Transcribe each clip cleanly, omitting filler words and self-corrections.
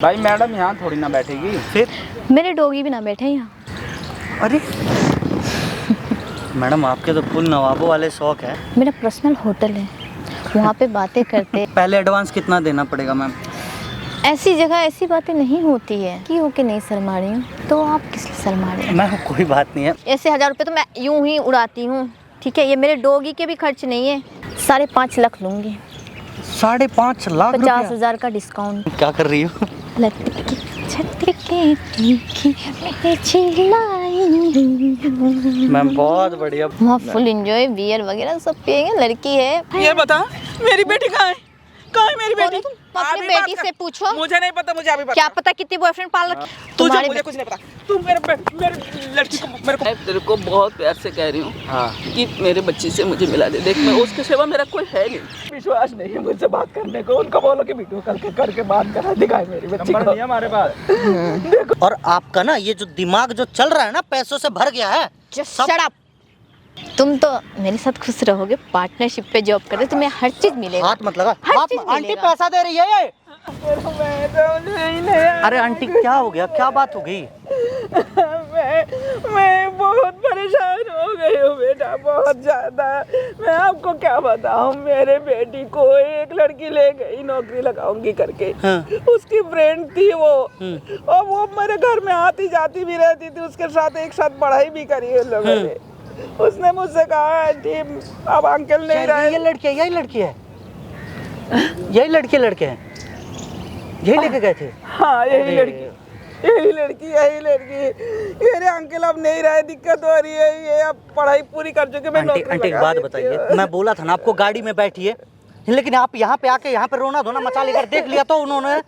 भाई मैडम यहाँ थोड़ी ना बैठेगी। फिर मेरे डॉगी भी ना बैठे यहाँ। अरे मैडम आपके तो फुल नवाबों वाले शौक है। मेरा पर्सनल होटल है, वहाँ पे बातें करते। पहले एडवांस कितना देना पड़ेगा मैम? ऐसी जगह ऐसी बातें नहीं होती है कि होके नहीं शर्मा रही हूँ, तो आप किस लिए शर्मा रहे हैं? मैम कोई बात नहीं है। ऐसे 1000 रुपये तो मैं यूं ही उड़ाती हूँ, ठीक है। ये मेरे डॉगी के भी खर्च नहीं है। 5.5 लाख लूँगी। 5.5 लाख 50,000 का डिस्काउंट। क्या कर रही हो? लटकी छत के तीखी मैं चिल्लाई। मैम बहुत बढ़िया। वहाँ फुल एंजॉय, बियर वगैरह सब पिएंगे। लड़की है। ये बता मेरी बेटी कहाँ है? कहाँ है मेरी बेटी? तुम अपनी बेटी से पूछो। मुझे नहीं पता, मुझे अभी पता। क्या पता कितनी बॉयफ्रेंड पाल रखी। तुझे मुझे कुछ नहीं पता। तू मेरे लड़की को मेरे को तेरे को बहुत प्यार से कह रही हूँ हाँ कि मेरे बच्ची से मुझे मिला दे। देख मैं उसके सिवा मेरा कोई है नहीं। विश्वास नहीं है मुझसे बात करने को। उनको बोलो कि वीडियो करके बात करा दिखाए मेरी बच्ची को। नहीं है हमारे पास। और आपका ना ये जो दिमाग जो चल रहा है ना पैसों से भर गया है। Shut up. तुम तो मेरे साथ खुश रहोगे, पार्टनरशिप पे जॉब कर रहे, तुम्हें हर चीज मिलेगा। हाथ मत लगा। हर आप चीज आंटी मिलेगा। पैसा दे रही है ये। नहीं अरे आंटी क्या हो गया, क्या बात हो गई? मैं बहुत परेशान हो गई हूँ बेटा, बहुत ज्यादा। मैं आपको क्या बताऊँ, मेरे बेटी को एक लड़की ले गई नौकरी लगाऊंगी करके। हाँ। उसकी फ्रेंड थी वो, और वो मेरे घर में आती जाती भी रहती थी। उसके साथ एक साथ पढ़ाई भी करी है उन लोगों ने। उसने मुझसे कहा आंटी अब अंकल नहीं रहे। ये लड़की है, यही लड़की है, यही लड़के हैं, यही लेके गए थे। हाँ यही लड़की मेरे अंकल अब नहीं रहे, दिक्कत हो रही है। ये अब पढ़ाई पूरी कर चुके। मैं आंटी एक बात बताइए, मैं बोला था ना आपको गाड़ी में बैठिए, लेकिन आप यहाँ पे आके यहाँ पे रोना धोना मचा लेकर देख लिया तो उन्होंने,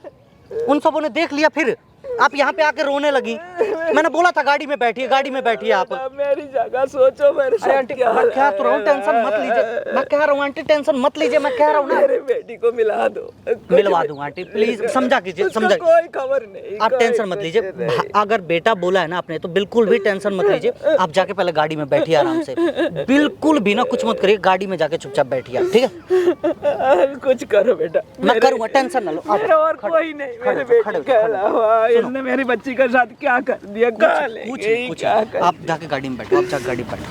उन सबों ने देख लिया, फिर आप यहाँ पे आके रोने लगी। मैंने बोला था गाड़ी में बैठिए आप। मेरी जगह सोचो मेरे साथ। आंटी मैं कह तो रहा हूँ टेंशन मत लीजिए, मैं कह रहा हूँ आंटी टेंशन मत लीजिए, मैं कह रहा हूँ ना। मेरे बेटी को मिला दो। मिलवा दूंगा आंटी, प्लीज समझा कीजिए, समझा। कोई खबर नहीं, आप टेंशन मत लीजिए। अगर बेटा बोला है ना आपने तो बिल्कुल भी टेंशन मत लीजिए। आप जाके पहले गाड़ी में बैठिए आराम से, बिल्कुल भी ना कुछ मत करिए, गाड़ी में जाके चुपचाप बैठिए, ठीक है? कुछ करो बेटा, मैं करूँगा, टेंशन ना लो। मेरा और कोई नहीं, मेरे बेटी के अलावा। इसने मेरी बच्ची के साथ क्या कर दिया? कुछ आप जाके गाड़ी में बैठो, आप जाके गाड़ी में बैठो।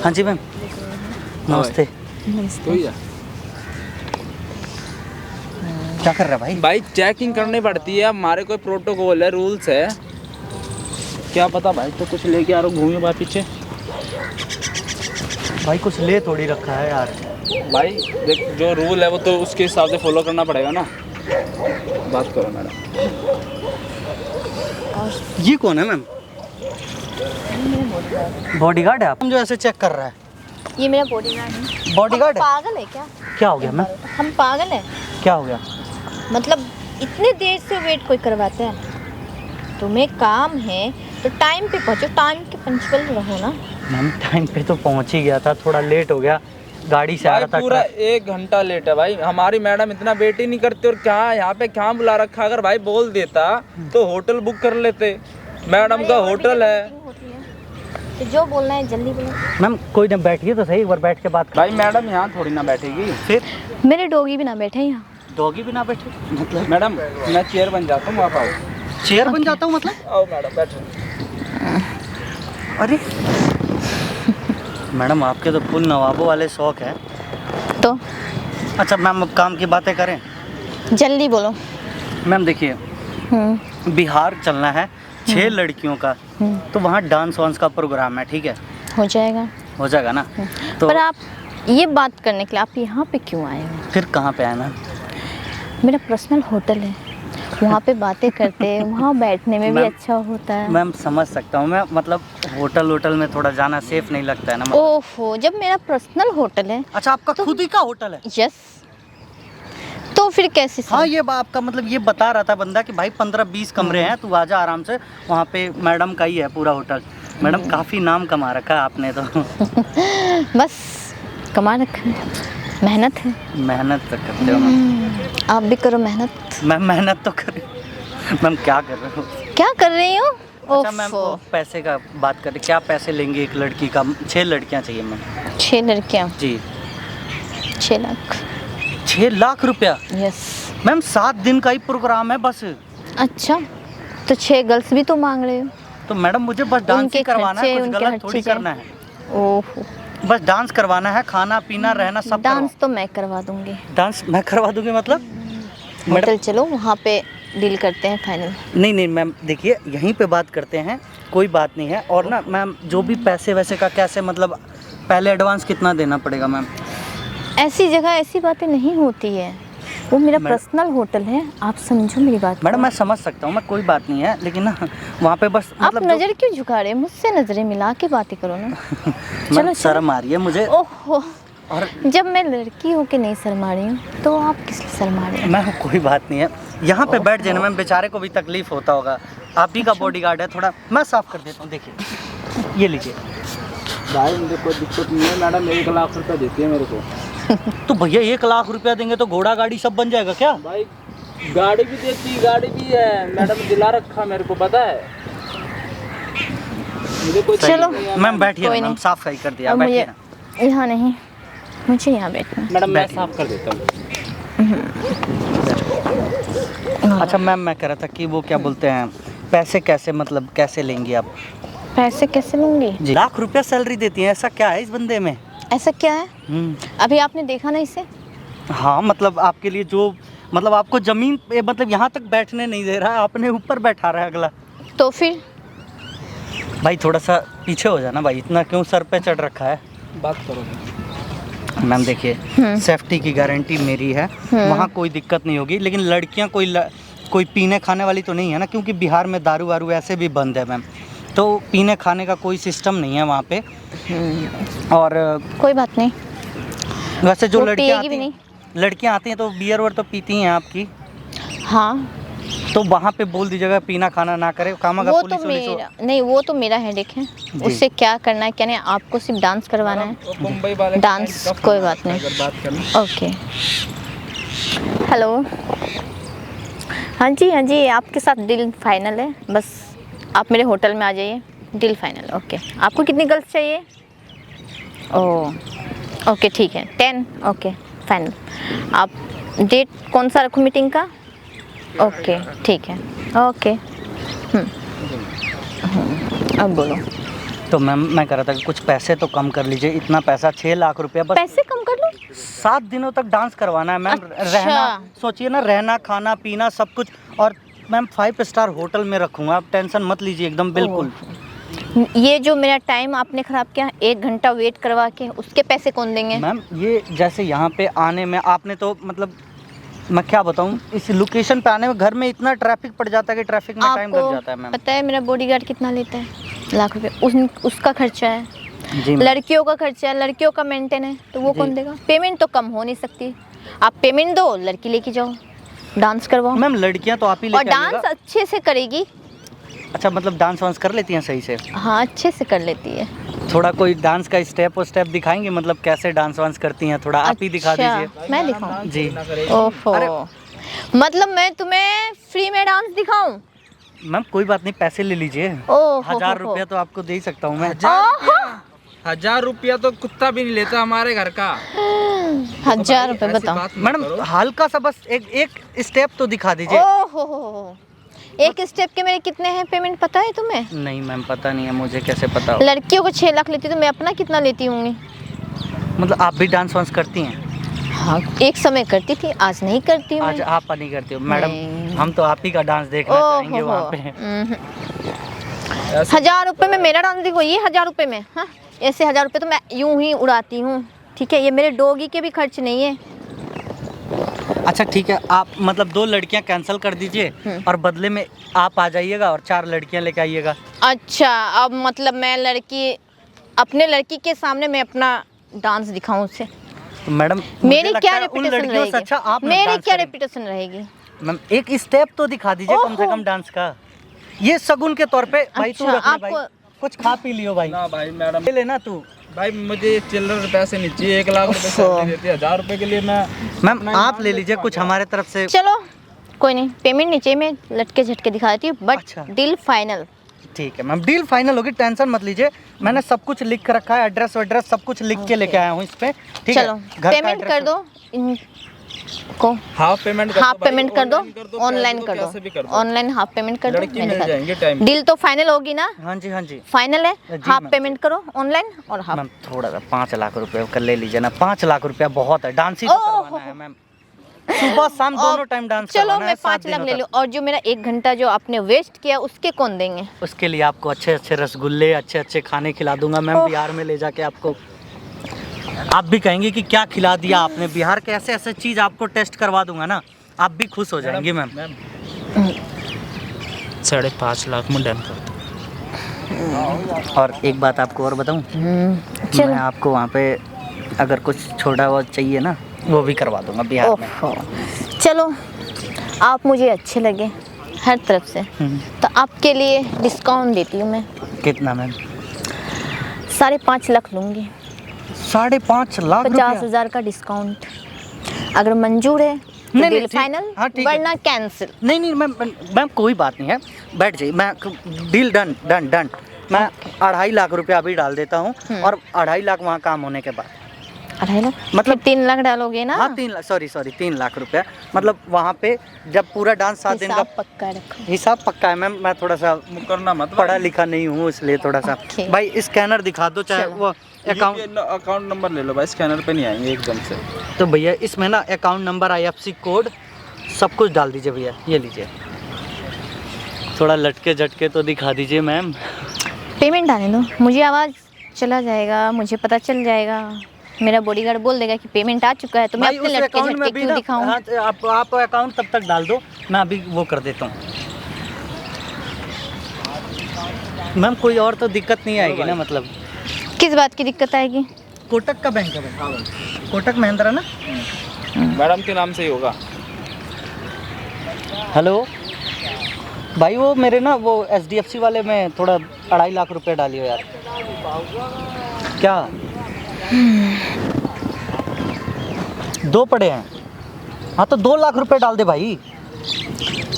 हाँ जी मैम, नमस्ते। क्या कर रहा है भाई? भाई चेकिंग करनी पड़ती है, हमारे कोई प्रोटोकॉल है, रूल्स है। क्या पता भाई, तो कुछ लेके आ रहा हूँ, घूमिए बात पीछे। भाई कुछ ले थोड़ी रखा है यार। भाई देख, जो रूल है वो तो उसके हिसाब से फॉलो करना पड़ेगा ना। बात करो मैडम। ये कौन है मैम? बॉडीगार्ड है आप जो ऐसे चेक कर रहा है? ये मेरा बॉडीगार्ड है। बॉडीगार्ड है? पागल है क्या? क्या हो गया मैम? हम पागल है? क्या हो गया? मतलब इतने देर से वेट कोई करवाता है? तुम्हें काम है तो टाइम पे पहुंचो, टाइम के पंचुअल रहो ना। मैम टाइम पे तो पहुंच ही गया था, थोड़ा लेट हो गया, गाड़ी से आ भाई रहा था। पूरा 1 घंटा लेट है भाई। हमारी मैडम इतना वेट ही नहीं करती। और क्या यहाँ पे क्या बुला रखा? अगर भाई बोल देता तो होटल बुक कर लेते। मैडम का होटल है। तो जो बोलना है जल्दी बोलो। मैम कोई ना, बैठिए तो सही, एक बार बैठ के बात। भाई मैडम यहाँ थोड़ी ना बैठेगी। फिर मेरे डॉगी भी ना बैठे यहाँ। डॉगी भी ना बैठे मतलब? मैडम मैं चेयर बन जाता हूँ, आप आओ। चेयर बन जाता हूँ मतलब? आओ मैडम बैठो। अरे मैडम आपके तो फुल नवाबों वाले शौक है। तो अच्छा मैम अब काम की बातें करें। जल्दी बोलो। मैम देखिए, बिहार चलना है 6 लड़कियों का, तो वहाँ डांस वांस का प्रोग्राम है, ठीक है? हो जाएगा। हो जाएगा ना? तो पर आप ये बात करने के लिए आप यहाँ पे क्यों आए हो? फिर कहाँ पे आए मैम? मेरा पर्सनल होटल है, वहाँ पे बातें करते हैं, वहाँ बैठने में भी अच्छा होता है। मैम समझ सकता हूँ मैं, मतलब होटल में थोड़ा जाना सेफ नहीं लगता है ना। ओहो, जब मेरा पर्सनल होटल है। अच्छा आपका तो खुद ही का होटल है? यस। तो फिर कैसे? हाँ ये आपका मतलब ये बता रहा था बंदा कि भाई 15-20 कमरे हैं, तू आजा आराम से, वहाँ पे मैडम का ही है पूरा होटल। मैडम काफ़ी नाम कमा रखा है आपने तो। बस कमा रखा है, मेहनत है। मेहनत तो करते हो मैम। आप भी करो मेहनत। मैम मेहनत तो करें। मैम क्या कर रहे हो? क्या कर रही हो? अच्छा मैम वो पैसे का बात करें, क्या पैसे लेंगे एक लड़की का? 6 लड़कियाँ चाहिए मैम। 6 लड़कियाँ? जी। 6 लाख। 6 लाख रुपया? यस। मैम 7 दिन का ही प्रोग्राम है बस। अच्छा, तो 6 गर्ल्स भी तो मांग रहे हो। तो मैडम मुझे बस डांस उनके ही करवाना है, खर्चे, कुछ उनके गलत हर थोड़ी चीज़ें। करना है। ओहो, बस डांस करवाना है, खाना पीना रहना सब डांस तो मैं करवा दूंगी। डांस मैं करवा दूंगी मतलब? होटल चलो, वहाँ पे डील करते हैं फाइनल। नहीं नहीं मैम, देखिए यहीं पे बात करते हैं, कोई बात नहीं है। और ना मैम, जो भी पैसे वैसे का कैसे, मतलब पहले एडवांस कितना देना पड़ेगा मैम? ऐसी जगह ऐसी बातें नहीं होती है, वो मेरा मैडम- पर्सनल होटल है, आप समझो मेरी बात मैडम को। मैं समझ सकता हूँ, मैं कोई बात नहीं है, लेकिन ना वहाँ पे बस आप मतलब नज़र क्यों झुका रहे हैं? मुझसे नज़रें मिला के बातें करो ना। मैम चलो शर्म आ रही है मुझे। ओहो, और जब मैं लड़की होके नहीं शर्मा रही हूँ तो आप किस लिए शर्मा रहे हैं? मैम कोई बात नहीं है, यहाँ पे बैठ जाए ना मैम, बेचारे को भी तकलीफ होता होगा। आप ही का बॉडीगार्ड है, थोड़ा मैं साफ कर देता हूँ। देखिए ये लीजिए। भाई मुझे कोई दिक्कत नहीं है, मैडम 1 लाख रुपए देती है मेरे को। तो भैया 1 लाख रुपया देंगे तो घोड़ा गाड़ी सब बन जाएगा क्या? भाई गाड़ी भी देती, गाड़ी भी है, मैडम दिला रखा मेरे को, पता है मुझे कोई चलो। नहीं है। मैम बैठिए कोई ना, मैम नहीं। साफ सही कर दिया, अब बैठिए मुझे ना। यहाँ नहीं, मुझे यहाँ बैठना है। मैडम मैं बैठिए। साफ कर देता हूँ। अच्छा मैम, मैं कह रहा था कि वो क्या बोलते हैं, पैसे कैसे, मतलब कैसे लेंगी आप? पैसे कैसे लूँगी? जी, लाख रुपया सैलरी देती हैं, ऐसा क्या है इस बंदे में? ऐसा क्या है? अभी आपने देखा ना इसे? हाँ मतलब आपके लिए जो, मतलब आपको जमीन पे, मतलब यहाँ तक बैठने नहीं दे रहा है, अपने ऊपर बैठा रहा है अगला। तो फिर भाई थोड़ा सा पीछे हो जाना भाई, इतना क्यों सर पे चढ़ रखा है? बात करो। मैम देखिए, सेफ्टी की गारंटी मेरी है, वहाँ कोई दिक्कत नहीं होगी। लेकिन लड़कियाँ कोई पीने खाने वाली तो नहीं है ना, क्योंकि बिहार में दारू वारू ऐसे भी बंद है मैम, तो पीने खाने का कोई सिस्टम नहीं है वहाँ पे। और कोई बात नहीं, वैसे जो वो लड़कियाँ पिएगी भी नहीं। लड़कियाँ आती हैं तो बियर वर तो पीती हैं आपकी, हाँ तो वहाँ पे बोल दीजिएगा पीना खाना ना करे, कामागा वो पुलिस तो वुलिस मेरा नहीं, वो तो मेरा हेडेक है, उससे क्या करना है क्या नहीं। आपको सिर्फ डांस करवाना है, मुंबई वाले डांस कोई बात नहीं। अगर बात करना। ओके, हेलो, हाँ जी, आपके साथ डील फाइनल है, बस आप मेरे होटल में आ जाइए, डील फाइनल। ओके, आपको कितनी गर्ल्स चाहिए? ओके ठीक है, 10। Okay final. आप डेट कौन सा रखूँ मीटिंग का? ओके ठीक है, ओके। अब बोलो। तो मैम मैं कह रहा था कि कुछ पैसे तो कम कर लीजिए, इतना पैसा 6 लाख रुपया बस पैसे कम कर लो? 7 दिनों तक डांस करवाना है मैम। अच्छा। रहना, सोचिए ना, रहना खाना पीना सब कुछ। और मैम 5 स्टार होटल में रखूँगा, आप टेंशन मत लीजिए एकदम बिल्कुल। ये जो मेरा टाइम आपने ख़राब किया, 1 घंटा वेट करवा के, उसके पैसे कौन देंगे? मैम ये जैसे यहाँ पे आने में आपने तो, मतलब मैं क्या बताऊँ, इस लोकेशन पे आने में घर में इतना ट्रैफिक पड़ जाता है कि ट्रैफिक में टाइम लग जाता है मैम। पता है मेरा बॉडीगार्ड कितना लेता है? लाख रुपए। उसका खर्चा है, जी मैम। लड़कियों का खर्चा है, लड़कियों का मेंटेन है, तो वो जी। कौन देगा? पेमेंट तो कम हो नहीं सकती, आप पेमेंट दो, लड़की लेके जाओ, डांस करवाओ, मैम लड़कियाँ तो आप ही और लेके डांस आइएगा। अच्छे से करेगी। अच्छा, मतलब डांस वांस कर लेती हैं सही से? हाँ अच्छे से कर लेती है। थोड़ा कोई डांस का स्टेप दिखाएंगे, मतलब कैसे डांस वांस करती हैं, थोड़ा आप ही दिखा अच्छा, दीजिए। मैं दिखाऊं? जी। ओहो, मतलब मैं तुम्हें फ्री में डांस दिखाऊं? मैम कोई बात नहीं, पैसे ले लीजिए। ओहो, 1000 रुपया तो आपको दे ही सकता हूँ मैं। 1000 रुपया तो कुत्ता भी नहीं लेता हमारे घर का। 1000 रुपए ऐसी बताओ। बात मत मैडम करो। हल्का सा बस एक स्टेप तो दिखा दीजिए। ओहो, एक स्टेप के मेरे कितने हैं पेमेंट पता है तुम्हें? नहीं मैम पता नहीं है, मुझे कैसे पता हो? लड़कियों को 6 लाख लेती तो मैं अपना कितना लेती होंगी? मतलब आप भी डांस वांस करती हैं? हाँ एक समय करती थी, आज नहीं करती हूँ आज मैं। आप नहीं करती हो मैडम, नहीं। हम तो आप ही का डांस देखना चाहेंगे वहाँ पे। 1000 रुपए में मेरा डांस देखो, ये 1000 रुपए में, हाँ ऐसे 1000 रुपए तो मैं यूं ही उड़ाती हूँ, ठीक है? ये मेरे डॉगी के भी खर्च नहीं है। अच्छा ठीक है, आप मतलब 2 लड़कियाँ कैंसिल कर दीजिए और बदले में आप आ जाइएगा और 4 लड़कियाँ लेके आइएगा। अच्छा, अब मतलब मैं अपने लड़की के सामने मैं अपना डांस दिखाऊं उसे? तो मैडम मेरी क्या रेपुटेशन रहेगी? अच्छा आप मेरी क्या रेपुटेशन रहेगी? मैम एक स्टेप तो दिखा दीजिए कम से कम डांस का, ये शगुन के तौर पे। भाई तू अच्छा, रख ले भाई, आपको- कुछ खा पी लियो भाई। ना भाई मैडम, ले लेना तू। भाई मुझे चिल्लर पैसे नहीं चाहिए, 1 लाख रुपए सैलरी देती है, 1000 रुपए के लिए मैं। मैम आप ले लीजिए कुछ हमारे तरफ से। चलो कोई नहीं, पेमेंट नीचे मैं लटके झटके दिखा देती हूँ, बट अच्छा। Deal final. ठीक है मैम, डील फाइनल होगी, टेंशन मत लीजिए। मैंने सब कुछ लिख के रखा है, एड्रेस वड्रेस सब कुछ लिख के लेके आया हूँ इस पे। ठीक है, चलो घर का पेमेंट address- कर दो, को हाफ पेमेंट हाफ पेमेंट कर दो, ऑनलाइन कर कैसे भी दो, ऑनलाइन हाफ पेमेंट कर दो, लड़की मैं मिल दिखा दूँ। जाएंगे टाइम डील तो फाइनल होगी ना? हाँ जी हाँ जी फाइनल है, जी हाफ मैम। पेमेंट करो ऑनलाइन और हाफ। मैम थोड़ा सा 5 लाख रुपए कर ले लीजिए ना, 5 लाख रुपया बहुत है, डांस ही तो करवाना है मैम, सुबह शाम दोनों टाइम डांस चलो करवाना है, मैं 7 5 लाख दिनों ले तक। लूँ, और जो मेरा 1 घंटा जो आपने वेस्ट किया उसके कौन देंगे? उसके लिए आपको अच्छे अच्छे रसगुल्ले, अच्छे अच्छे खाने खिला दूंगा मैम, ओह। बिहार में ले जाके आपको, आप भी कहेंगे कि क्या खिला दिया आपने, बिहार के ऐसे ऐसे चीज़ आपको टेस्ट करवा दूंगा ना, आप भी खुश हो जाएंगी मैम। 5.5 लाख में डन कर दो। और एक बात आपको और बताऊं, चलो। मैं आपको वहाँ पे अगर कुछ छोटा बहुत चाहिए ना वो भी करवा दूंगा बिहार में। ओहो, चलो आप मुझे अच्छे लगे हर तरफ से, तो आपके लिए डिस्काउंट देती हूँ मैं। कितना मैम? 5.5 लाख लूँगी, 5.5 लाख 50,000 का डिस्काउंट। अगर मंजूर है तो नहीं, डील ठीक- फाइनल, हाँ, ठीक है। वरना कैंसिल। नहीं मैम, मैम कोई बात नहीं है, बैठ जाइए, मैं डील डन डन डन। मैं 2.5 लाख रुपया अभी डाल देता हूँ और 2.5 लाख वहाँ काम होने के बाद, 2.5 लाख मतलब- मतलब 3 लाख डालोगे ना? हाँ 3 लाख, सॉरी 3 लाख रुपया, मतलब वहाँ पे जब पूरा डांस 7 दिन का हिसाब पक्का रखो। हिसाब पक्का है मैम, मैं थोड़ा सा मुकरना मत पढ़ा लिखा नहीं हूँ इसलिए थोड़ा सा। ओके। भाई स्कैनर दिखा दो, चाहे चलो। वो अकाउंट, अकाउंट नंबर ले लो भाई, स्कैनर पे नहीं आएंगे एकदम से। तो भैया इसमें ना अकाउंट नंबर, IFSC कोड सब कुछ डाल दीजिए भैया, ये लीजिए, थोड़ा लटके झटके तो दिखा दीजिए मैम। पेमेंट आने दो, मुझे आवाज़ चला जाएगा, मुझे पता चल जाएगा, मेरा बॉडीगार्ड बोल देगा कि पेमेंट आ चुका है, तो मैं भाई अपने उस लटके अकाउंट झटके में भी क्यों ना, दिखाऊं? हाँ, आप अकाउंट तब तक डाल दो, मैं अभी वो कर देता हूँ मैम, कोई और तो दिक्कत नहीं आएगी ना, मतलब किस बात की दिक्कत आएगी? कोटक का बैंक है भाई, कोटक महिंद्रा ना। मैडम के नाम से ही होगा। हेलो भाई, वो मेरे ना वो SDFC वाले में थोड़ा 2.5 लाख रुपए डालियो यार। क्या 2 पड़े हैं? हाँ तो 2 लाख रुपए डाल दे भाई।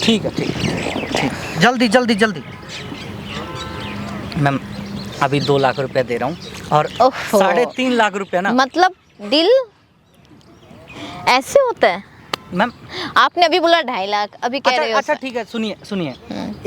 ठीक है, ठीक, जल्दी जल्दी जल्दी। मैम अभी 2 लाख रुपए दे रहा हूँ और ओहो। 3.5 लाख रुपए ना मतलब डील ऐसे होता है? मैम। आपने अभी बोला 2.5 लाख, अभी कह रहे हो अच्छा ठीक है, सुनिए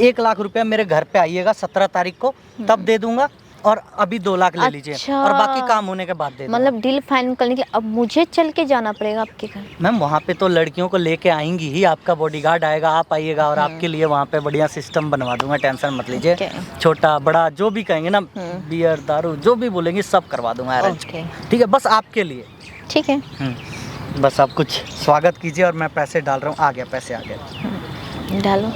1 लाख रुपया मेरे घर पे आइएगा 17 तारीख को, तब दे दूंगा, और अभी 2 लाख ले लीजिए, अच्छा। और बाकी काम होने के बाद दे दूंगा। मतलब डील फाइनल करने के लिए अब मुझे चल के जाना पड़ेगा आपके घर? मैम वहाँ पे तो लड़कियों को लेके आएंगी ही, आपका बॉडीगार्ड आएगा, आप आइएगा, और आपके लिए वहाँ पे बढ़िया सिस्टम बनवा दूंगा, टेंशन मत लीजिए। ओके। छोटा बड़ा जो भी कहेंगे ना, बियर दारू जो भी बोलेंगे सब करवा दूंगा अरेंज। ओके। ठीक है, बस आपके लिए। ठीक है, बस आप कुछ स्वागत कीजिए, और मैं पैसे डाल रहा हूँ, आ गया, पैसे आ गए। डालो।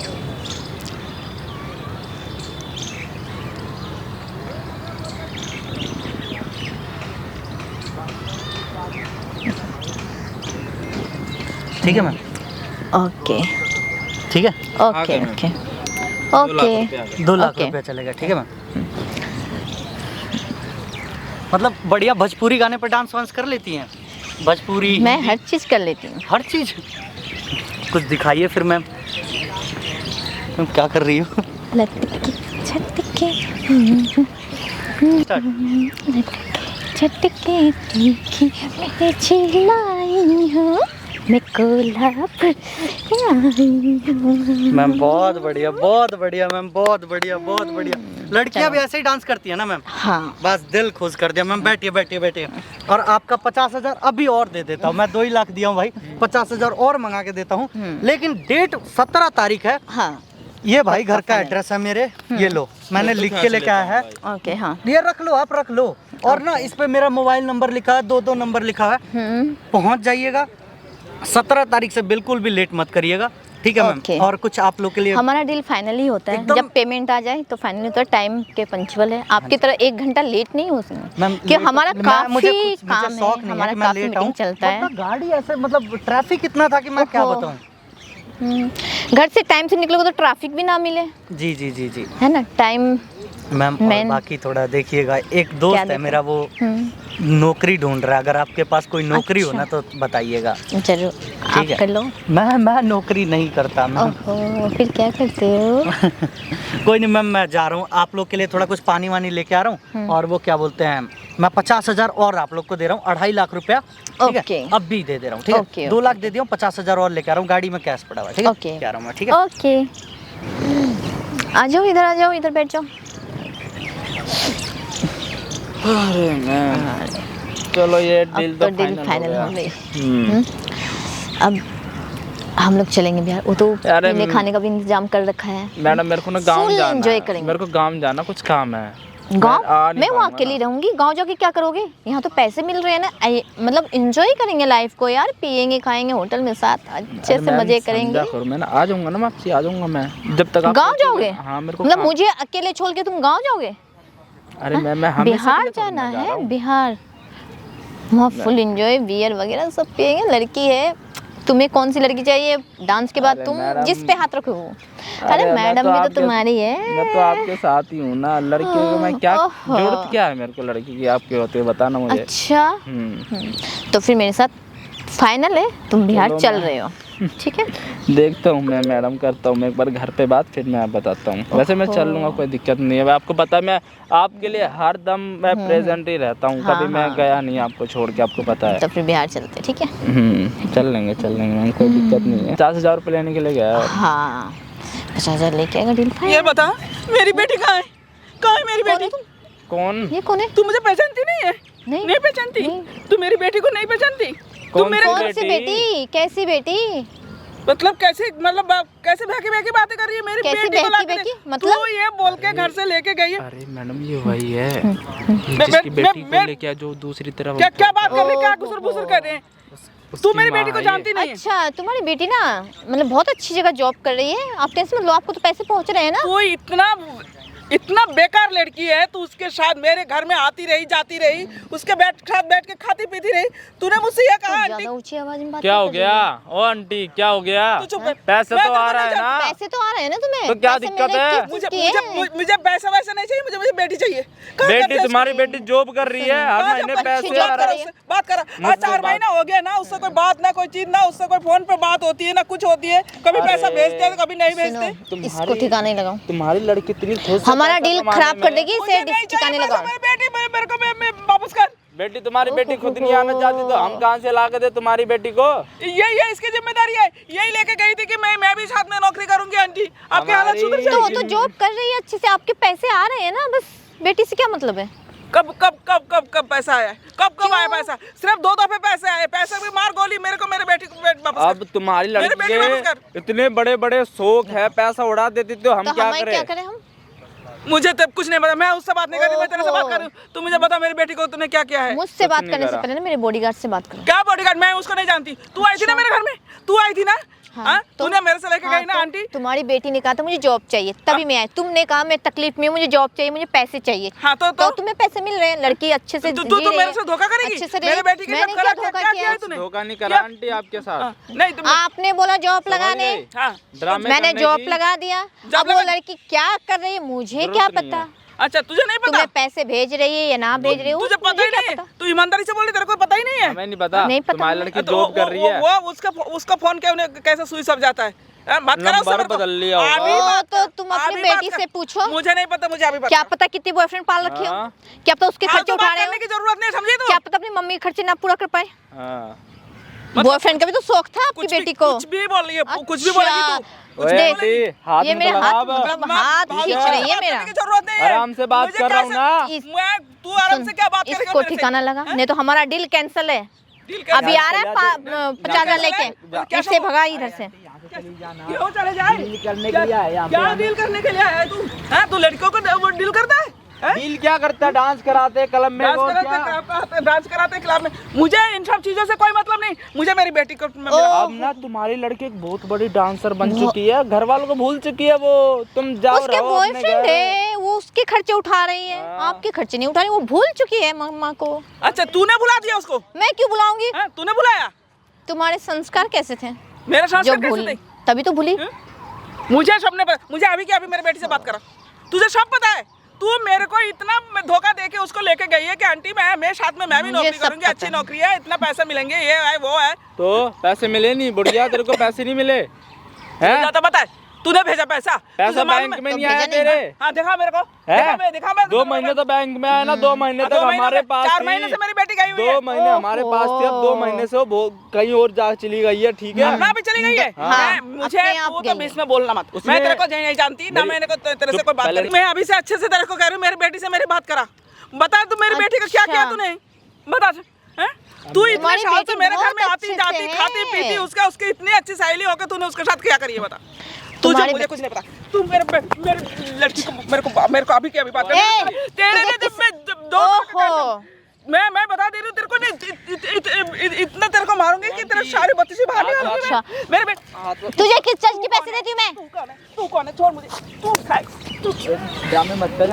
ठीक है मैम, ओके ठीक है, okay ma'am. Okay 2 lakh okay. रुपए आ गए। 2 लाख ओके। रुपया चलेगा। ठीक है मैम, मतलब बढ़िया भोजपुरी गाने पर डांस वांस कर लेती हैं? भोजपुरी, मैं हिंदी, हर चीज़ कर लेती हूँ। हर चीज़। कुछ दिखाइए फिर मैम, तुम क्या कर रही हो? लटके झटके Start. झटके तीखी मैं चिल्लाई हूँ, मैं कोल्हापुर आई हूँ। मैम बहुत बढ़िया, बहुत बढ़िया मैम, बहुत बढ़िया, बहुत बढ़िया। लड़कियां भी ऐसे ही डांस करती है ना मैम? हाँ, बस दिल खुश कर दिया मैम। बैठिए बैठिए बैठिए, और आपका 50,000 अभी और दे देता हूँ मैं। 2 ही लाख दिया हूँ भाई, 50,000 और मंगा के देता हूँ, लेकिन डेट 17 तारीख है। हाँ, ये भाई घर का एड्रेस है मेरे, ये लो, मैंने लिख के लेके आया है, ओके, हाँ। ये रख लो, आप रख लो। और ना इस पे मेरा मोबाइल नंबर लिखा है, 2 नंबर लिखा है, पहुंच जाइएगा। 17 तारीख से बिल्कुल भी लेट मत करिएगा, ठीक है मैम? ओके। और कुछ आप लोग के लिए हमारा डील फाइनल ही होता है एकदम- जब पेमेंट आ जाए तो फाइनल होता है, टाइम के पंचुअल है। आपकी तरह 1 घंटा लेट नहीं हो उसमें, मैम कि लेट- हमारा मैं- काफी मुझे काम है, शौक नहीं हमारा कि मैं काफी लेट मीटिंग आऊं। चलता है। वरना गाड़ी ऐसे, मतलब ट्रैफिक इतना था कि मैं क्या ओहो। बताऊं। घर से टाइम से निकलोगे तो ट्रैफिक भी ना मिले, जी जी जी जी है ना? Time ma'am. और मैन- बाकी थोड़ा देखिएगा, एक दोस्त है देखो? मेरा, वो नौकरी ढूंढ रहा है, अगर आपके पास कोई नौकरी हो ना तो बताइएगा। जरूर, आप ठीक है। कर लो। मैं नौकरी नहीं करता मैम। ओहो, फिर क्या करते हो? कोई नहीं मैम, मैं जा रहा हूँ, आप लोग के लिए थोड़ा कुछ पानी वानी लेके आ रहा हूँ, और वो क्या बोलते हैं, मैं 50,000 और आप लोग को दे रहा हूँ, 2.5 लाख रुपया, ठीक ओके। है, अब भी दे दे रहा हूँ, ठीक है, ओके, 2 लाख दे दिया हूँ, 50,000 और लेके आ रहा हूँ, गाड़ी में कैश पड़ा हुआ है, ठीक है, ओके। क्या रहा हूँ मैं, ठीक है। ओके, आ जाओ, इधर बैठ जाओ। अरे मैं चलो ये डील अब तो तो डील फाइनल हो गई। हम्म। अब हम लोग चलेंगे बिहार, वो तो अरे पीने खाने का भी इंतजाम कर रखा है। मैडम मेरे को ना गांव Full जाना enjoy है, करेंगे। मेरे को गांव जाना, कुछ काम है। गांव आ नहीं मैं वहाँ पाऊंगा अकेली ना। रहूंगी, गांव जाके क्या करोगे? यहाँ तो पैसे मिल रहे हैं ना, मतलब एंजॉय करेंगे लाइफ को यार, पियेंगे खाएंगे होटल में साथ, अच्छे अरे से मैम, मजे समझा करेंगे। करो, मैं ना आ जाऊंगा ना वापसी, आ जाऊंगा मैं जब तक आप गांव सोचोगे। जाओगे? हाँ मेरे को मतलब काम- मुझे अकेले छोड़ के तुम गांव जाओगे? अरे मैं हमेशा बिहार के लिए थोड़ी जाना ना जा है, रहा हूँ। बिहार वहाँ फुल एंजॉय, बियर वगैरह सब पियेंगे। लड़की है, तुम्हें कौन सी लड़की चाहिए? डांस के बाद अरे तुम मैडम, जिस पे हाथ रखो वो। अरे मैं मैडम भी तो आपके- तुम्हारी है। मैं तो आपके साथ ही हूँ ना, लड़की को मैं क्या ओहो। जरूरत क्या है मेरे को लड़की की आपके होते, बताना मुझे। अच्छा, तो फिर मेरे साथ फाइनल है, तुम बिहार चलो चल मैं- रहे हो, ठीक है? देखता हूँ मैं मैडम, करता हूँ मैं एक बार घर पे बात, फिर मैं बताता हूँ। वैसे मैं चल लूँगा, कोई दिक्कत नहीं है। मैं आपको पता है, मैं आपके लिए हर दम मैं प्रेजेंट ही रहता हूँ, हाँ, कभी मैं हाँ। गया नहीं आपको छोड़ के, आपको पता है। तो फिर बिहार चलते, ठीक है? चल लेंगे मैम, कोई दिक्कत नहीं है। 50,000 रुपये लेने के लिए गया है। हाँ, 50,000 लेके आएगा, डील फाइनल। ये बता, मेरी बेटी कहाँ है? कहाँ है मेरी बेटी? कौन? ये कौन है? तू मुझे पहचानती नहीं है? नहीं। नहीं पहचानती? नहीं। तू मेरी बेटी को नहीं पहचानती? तू कौन मेरे सी कौन सी बेटी? कैसी बेटी? मतलब कैसे, मतलब कैसे बहकी बहकी बातें कर रही है मेरी कैसी बेटी को बहकी लाके बहकी? दे- मतलब? तू ये बोल के घर से लेके गई है? अरे मैडम ये वही है मैं- जिसकी बेटी मैं- को लेके जो दूसरी तरफ क्या क्या बात कर रही है? क्या गुसर बुसर कर रहे हैं? तू मेरी बेटी को जानती नहीं है? अच्छा, तुम्हारी बेटी ना मतलब बहुत अच्छी जगह जॉब कर रही है, आप टेंशन मत लो, आपको तो पैसे पहुंच रहे हैं ना। तू इतना बेकार लड़की है, तू उसके साथ मेरे घर में आती रही जाती रही, उसके साथ बैठ के खाती पीती रही। तूने मुझसे ये कहा आंटी? ज्यादा ऊंची आवाज में बात क्या मत हो करिए। गया? ओ आंटी क्या हो गया? तू चुप है। पैसे मैं तो तेरे आ को रहा नहीं है ना। पैसे तो आ रहे हैं ना तुम्हें, तो क्या पैसे दिक्कत मेरे है? किस मुझे चीज़ की मुझे है? मुझे पैसा वैसा नहीं चाहिए, मुझे बेटी चाहिए। कहाँ बेटी करते हैं तुम्हारी इसको? बेटी जॉब कर रही है, हर कहाँ महीने जब पैसे जॉब आ कर रहे रही हैं। है? बात कर। आज मुझसे 4 बात- महीना हो गया ना, उससे कोई बात ना कोई चीज ना, उससे कोई फोन पे बात होती है ना कुछ होती है। कभी पैसा अरे। भेजते हैं तो कभी नहीं भेजते। सुनो, इसको ठिकाना नहीं लगाओ, तुम्हारी लड़की इतनी खुश है हमारा पैसा डील कमाने खराब में। कर देगी, मुझे इसे नहीं ठिकाने चाहिए पैसा, लगाओ। मेरी बेटी मेरे को मैं वापस कर। बेटी तुम्हारी बेटी खुद नहीं आना चाहती तो हम कहाँ से ला के दे तुम्हारी बेटी को? ये इसकी जिम्मेदारी है, यही लेके गई थी कि मैं भी साथ में नौकरी करूंगी। आंटी आपकी हालत हमारी- सुधर तो वो जाएगी। तो जॉब कर रही है अच्छे से, आपके पैसे आ रहे हैं ना, बस बेटी से क्या मतलब है? कब पैसा आया? कब क्यों? आया पैसा? सिर्फ 2 दफे पैसे आए, पैसे भी मार गोली मेरे को, मेरे बेटी को वापस अब तुम्हारी मेरी लड़की बेटी वापस कर। के इतने बड़े बड़े शौक है, पैसा उड़ा देती तो हम तो क्या हमें क्या करें? करें हम? मुझे तब कुछ नहीं पता, मैं उससे बात नहीं कर रही, मैं तेरे से बात ओहो। कर रही हूँ। तू मुझे बता मेरी बेटी को तूने क्या किया है? मुझसे बात नहीं करने से करा। पहले ना मेरे बॉडीगार्ड से बात करो। क्या बॉडीगार्ड? मैं उसको नहीं जानती। तू आई थी ना मेरे घर में, तू आई थी ना? हाँ? तो- तूने मेरे से लेके हाँ, गई ना तो आंटी? तुम्हारी बेटी ने कहा था मुझे जॉब चाहिए, तभी मैं आई। तुमने कहा मैं तकलीफ में हूँ, मुझे जॉब चाहिए, मुझे पैसे चाहिए। हाँ तो तुम्हें पैसे मिल रहे हैं, लड़की अच्छे से तू जी तू रही मेरे है, से धोखा करेगी? अच्छे से रही मेरे है। बेटी के मैंने साथ क्या क्या धोखा क्या किया किया है? तूने? धोखा नहीं करा क्या? आंटी आपके साथ। हाँ, नहीं तुमने आपने बोला जॉब लगाने, गई? हाँ ड्रामे मैंने करने जॉब की लगा दिया। जॉब अब वो लगा- लड़की क्या कर रही है मुझे जरूरत क्या नहीं पता? है। अच्छा तुझे नहीं पता? तुम्हें पैसे भेज रही है या ना भेज रही है, तुझे पता मुझे ही क्या नहीं? पता? तू ईमानदारी से बोल रही, तेरे को पता ही नहीं है? हमें नहीं पता। नहीं पता तुम्हारी हमें। लड़की तो जॉब कर रही है। वो उसका फोन कैसे स्विच ऑफ जाता है? बात करा उससे नंबर मेरे को। बदल लिया होगा। अभी ओ, बात तो कर, तुम अपनी अभी बात बेटी कर। से पूछो। मुझे नहीं पता, मुझे अभी क्या पता कितनी बॉयफ्रेंड पाल रखी हो, हाँ। क्या पता उसके खर्चे उठा रहे करने हो, की जरूरत नहीं, समझी तू? क्या पता अपनी मम्मी के खर्चे ना पूरा कर पाए। हाँ। बॉयफ्रेंड का भी तो शौक था आपकी कुछ बेटी को। कुछ भी बोल रही है, कुछ भी बोलेगी तू। ओए देख, आंटी, हाथ ये में मेरे तो हाथ लगा अब। मतलब हाथ खींच रही है मेरा। करने की जरूरत नहीं है। आराम से बात मुझे कर रहा हूँ कैसे- ना। इस- तू आराम से क्या बात करेगा इसको मेरे से? ठिकाना लगा, नहीं तो हमारा डील कैंसिल है। डील कैंसिल अभी आ रहा है जा, 50,000 लेके, क्या इससे भगा इधर से। क्यों चले जाए? करने के लिए आया यहाँ पे। क्या डील करने के लिए आया है तू? हैं? तू लड़कियों को वो डील करता है? हैं? डील क्या करता है? डांस कराते क्लब में वो क्या? डांस कराते क्लब में। मुझे इन सब चीजों से कोई मतलब नहीं, मुझे मेरी बेटी को अब ना तुम्हारी लड़की एक बहुत बड़ी डांसर बन चुकी है, घर वालों को भूल चुकी है वो। तुम जाओ उसके रहो अपने बॉयफ्रेंड घर। है, वो उसके खर्चे उठा रही है, हाँ। आपके खर्चे नहीं उठा रही, वो भूल चुकी है मम्मा को। अच्छा तूने बुला दिया उसको? मैं क्यों बुलाऊंगी? हैं? तूने बुलाया? तुम्हारे संस्कार कैसे थे मेरे साथ जो कैसे भूल, थे? तभी तो भूली। मुझे सबने पता, मुझे अभी के अभी मेरे बेटी से बात करा। तुझे सब पता है? तू मेरे को इतना धोखा देके उसको लेके गई है कि आंटी मैं साथ में मैं भी मुझे नौकरी सब करूंगी, पता अच्छी है। नौकरी है, इतना पैसा मिलेंगे, ये है वो है। तो पैसे मिले नहीं? बुढ़िया तेरे को पैसे नहीं मिले तुझे हैं? ज्यादा पता है? तूने भेजा पैसा? पैसा तुझे मालूम बैंक है? में नहीं तो आया भेजा नहीं तेरे। हाँ दिखा मेरे को, है? दिखा मैं 2 महीने तो बैंक में आया ना, 2 महीने तक 2 महीने हमारे से- पास 4 थी। महीने से मेरी बेटी गई हुई है। 2 महीने हमारे पास थी, अब 2 महीने से वो कहीं और जा चली गई है, ठीक है। अपना भी चली गई है। हाँ, मुझे अपने आप तू गई तो है। बीच में बोलना मत। मैं तेरे को नहीं जानती ना, मैंने तेरे से कोई बात करी। मैं अभी से अच्छे से तेरे को कह रही हूँ, मेरी बेटी से मेरी बात करा। बता तू मेरी बेटी का क्या किया अच्छा। तूने, बता। तू इतने तुम्हारी साल से बेटी मेरे घर में बहुत आती अच्छे जाती से खाती है। पीती, उसकी इतनी अच्छी सहेली होकर तूने उसके साथ क्या करी है, बता। तुझे तुम्हारी मुझे कुछ नहीं पता। तू मेरे लड़की को मेरे को अभी की अभी बात कर तेरे ने ओहो, मैं बता दे रही हूँ तेरे को, नहीं इतना तेरे को मारूंगी कि तेरे सारे बत्तीसी बाहर निकालूंगी अच्छा। मैं। मेरे तुझे किस चीज के पैसे देती हूँ मैं? तू कौन है? छोड़ मुझे। तू ड्रामे मत कर,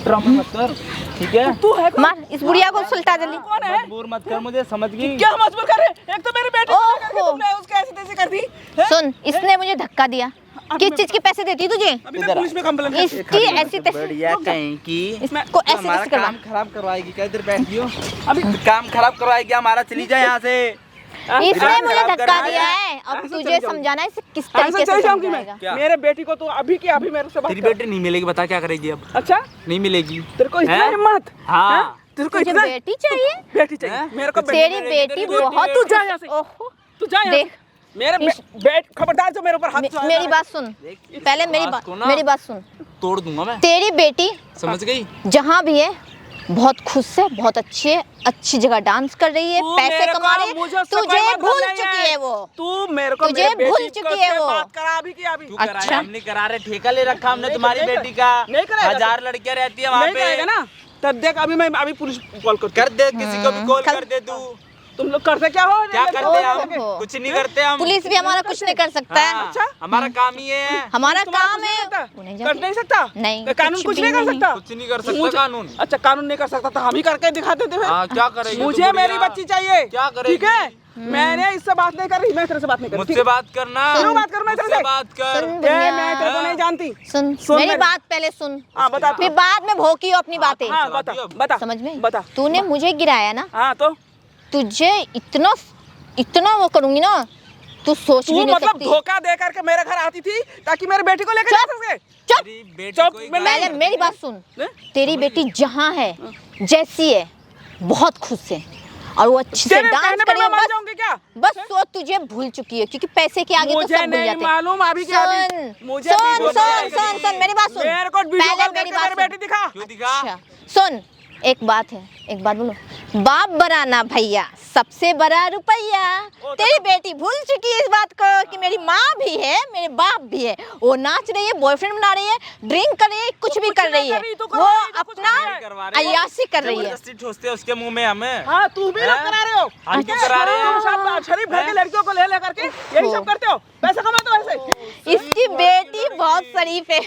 ड्रामे मत कर, ठीक है। तू है कौन? मार इस बुढ़िया को सुलटा जल्दी। कौन है? मजबूर मत कर मुझे, समझ गई। क्या मजबूर कर रहे हैं? एक तो मेरी बेटी को लेकर के ओहो। तुमने उसके ऐसे तैसे कर दी हैं? सुन, इसने मुझे धक्का दिया। किस चीज के पैसे देती तुझे? अभी मैं पुलिस में कंप्लेंट कर इसकी ऐसी तैसी बढ़िया कहीं की इसको ऐसे हमारा कैसे करवा? काम खराब करवाएगी क्या? इधर बैठी हो, अभी काम खराब करवाएगी हमारा, चली जाए यहाँ से। इसने दिमाग मुझे खराब धक्का करवाया। दिया है, अब ऐसे तुझे चली जाऊंगी। समझाना है इसे किस ऐसे तरीके चली से जाऊंगी मैं। समझाएगा। क्या? मेरे बेटी को तू अभी की अभी मेरे से बात तेरी कर। बेटी नहीं मिलेगी, बता क्या करेगी अब? अच्छा, नहीं मिलेगी। तेरे को इतना हैं? हिम्मत? हाँ। हैं? तेरे को तुझे इतना बेटी चाहिए? बेटी चाहिए? हैं? मेरे को तेरी बेटी बहुत तू जा यहाँ से। ओहो, तू जा यहाँ देख। से। मेरे बेट खबरदार जो मेरे ऊपर हाथ उठाया मेरी ना। बात सुन, पहले मेरी बात को ना- मेरी बात सुन। तोड़ दूंगा मैं, तेरी बेटी समझ गई। जहाँ भी है बहुत खुश है, बहुत अच्छी है, अच्छी जगह डांस कर रही है, तू पैसे मेरे कमा को रही है। मुझे उससे तुझे कोई मतलब भूल नहीं चुकी है वो। तू मेरे को तुझे मेरे भूल बेटी चुकी को है से वो। बात करा अभी की अभी। अच्छा। हम नहीं करा रहे, ठेका ले रखा हमने तुम्हारी नहीं बेटी का। नहीं कराएगा। 1000 लड़कियां रहती है वहाँ नहीं पे। करेगा ना, तब देख अभी मैं अभी पुलिस कॉल करती कर दे, किसी को भी कॉल कल- कर दे तू। हूँ। तुम लोग करते क्या हो? क्या करते हैं हम? ओहो। कुछ नहीं करते हम। पुलिस भी हमारा कुछ नहीं कर सकता है। हाँ, अच्छा। हमारा काम ही है। हमारा तुम्हारा काम कुछ नहीं है करता? उन्हें कर जाके- नहीं सकता? नहीं, कानून कुछ कुछ भी नहीं कर नहीं। सकता? कुछ नहीं कर सकता मुझे- कानून। अच्छा, कानून नहीं कर सकता तो हम ही करके दिखाते थे फिर। हाँ, क्या करेगी तू मुझे बुढ़िया? मेरी बच्ची चाहिए। क्या करेगी? ठीक है, मैंने इससे बात नहीं कर रही, मैं तेरे से बात नहीं कर रही। मुझसे बात करना। क्यों बात करूं मैं तेरे मुझसे से? बात कर। सुन ए, दुनिया, मैं तेरे को नहीं जानती। सुन सुन मेरी मेरी- बात पहले सुन, हाँ बता तू। फिर बाद में भोंकियो अपनी बातें। हाँ बता बता समझ में? बता। तूने मुझे गिराया ना, हाँ तो तुझे इतना वो करूंगी ना, तू सोच तू भी नहीं मतलब सकती। धोखा दे करके मेरे घर आती थी ताकि मेरी बेटी को लेकर जा सके। चुप, तेरी बेटी चुप, कोई मैं- पहले मेरी बात सुन। ने? तेरी बेटी जहाँ है, जैसी है, बहुत खुश है और वो अच्छे से तेरे डांस कहने कर पे रही मैं है। मान बस जाऊंगी क्या? बस वो तुझे भूल चुकी है, क्योंकि पैसे के आगे तो मुझे सब भूल नहीं जाते हैं। मालूम अभी क्या अभी। सुन मुझे सुन वीडियो सुन कॉल सुन करके- सुन मेरी बात सुन, मेरे को वीडियो पहले कॉल मेरी करके बात मेरी बेटी सुन। दिखा। क्यों दिखा? अच्छा सुन, एक बात है, एक बात बोलो, बाप बनाना भैया सबसे बड़ा रुपया। तेरी बेटी भूल चुकी है इस बात को कि मेरी माँ भी है, मेरे बाप भी है। वो नाच रही है, बॉयफ्रेंड बना रही है, ड्रिंक कर रही है, कुछ भी कर रही है, वो अपना अय्याशी कर रही है। जबरदस्ती ठोसते हैं उसके मुंह में हमें। हाँ तू भी लोग हैं? करा रहे हो। हम क्यों करा रहे तुम हैं? सब शरीफ घर की लड़कियों को ले ले करके यही सब करते हो, पैसा कमाते हो ऐसे। इसकी बेटी बहुत शरीफ है।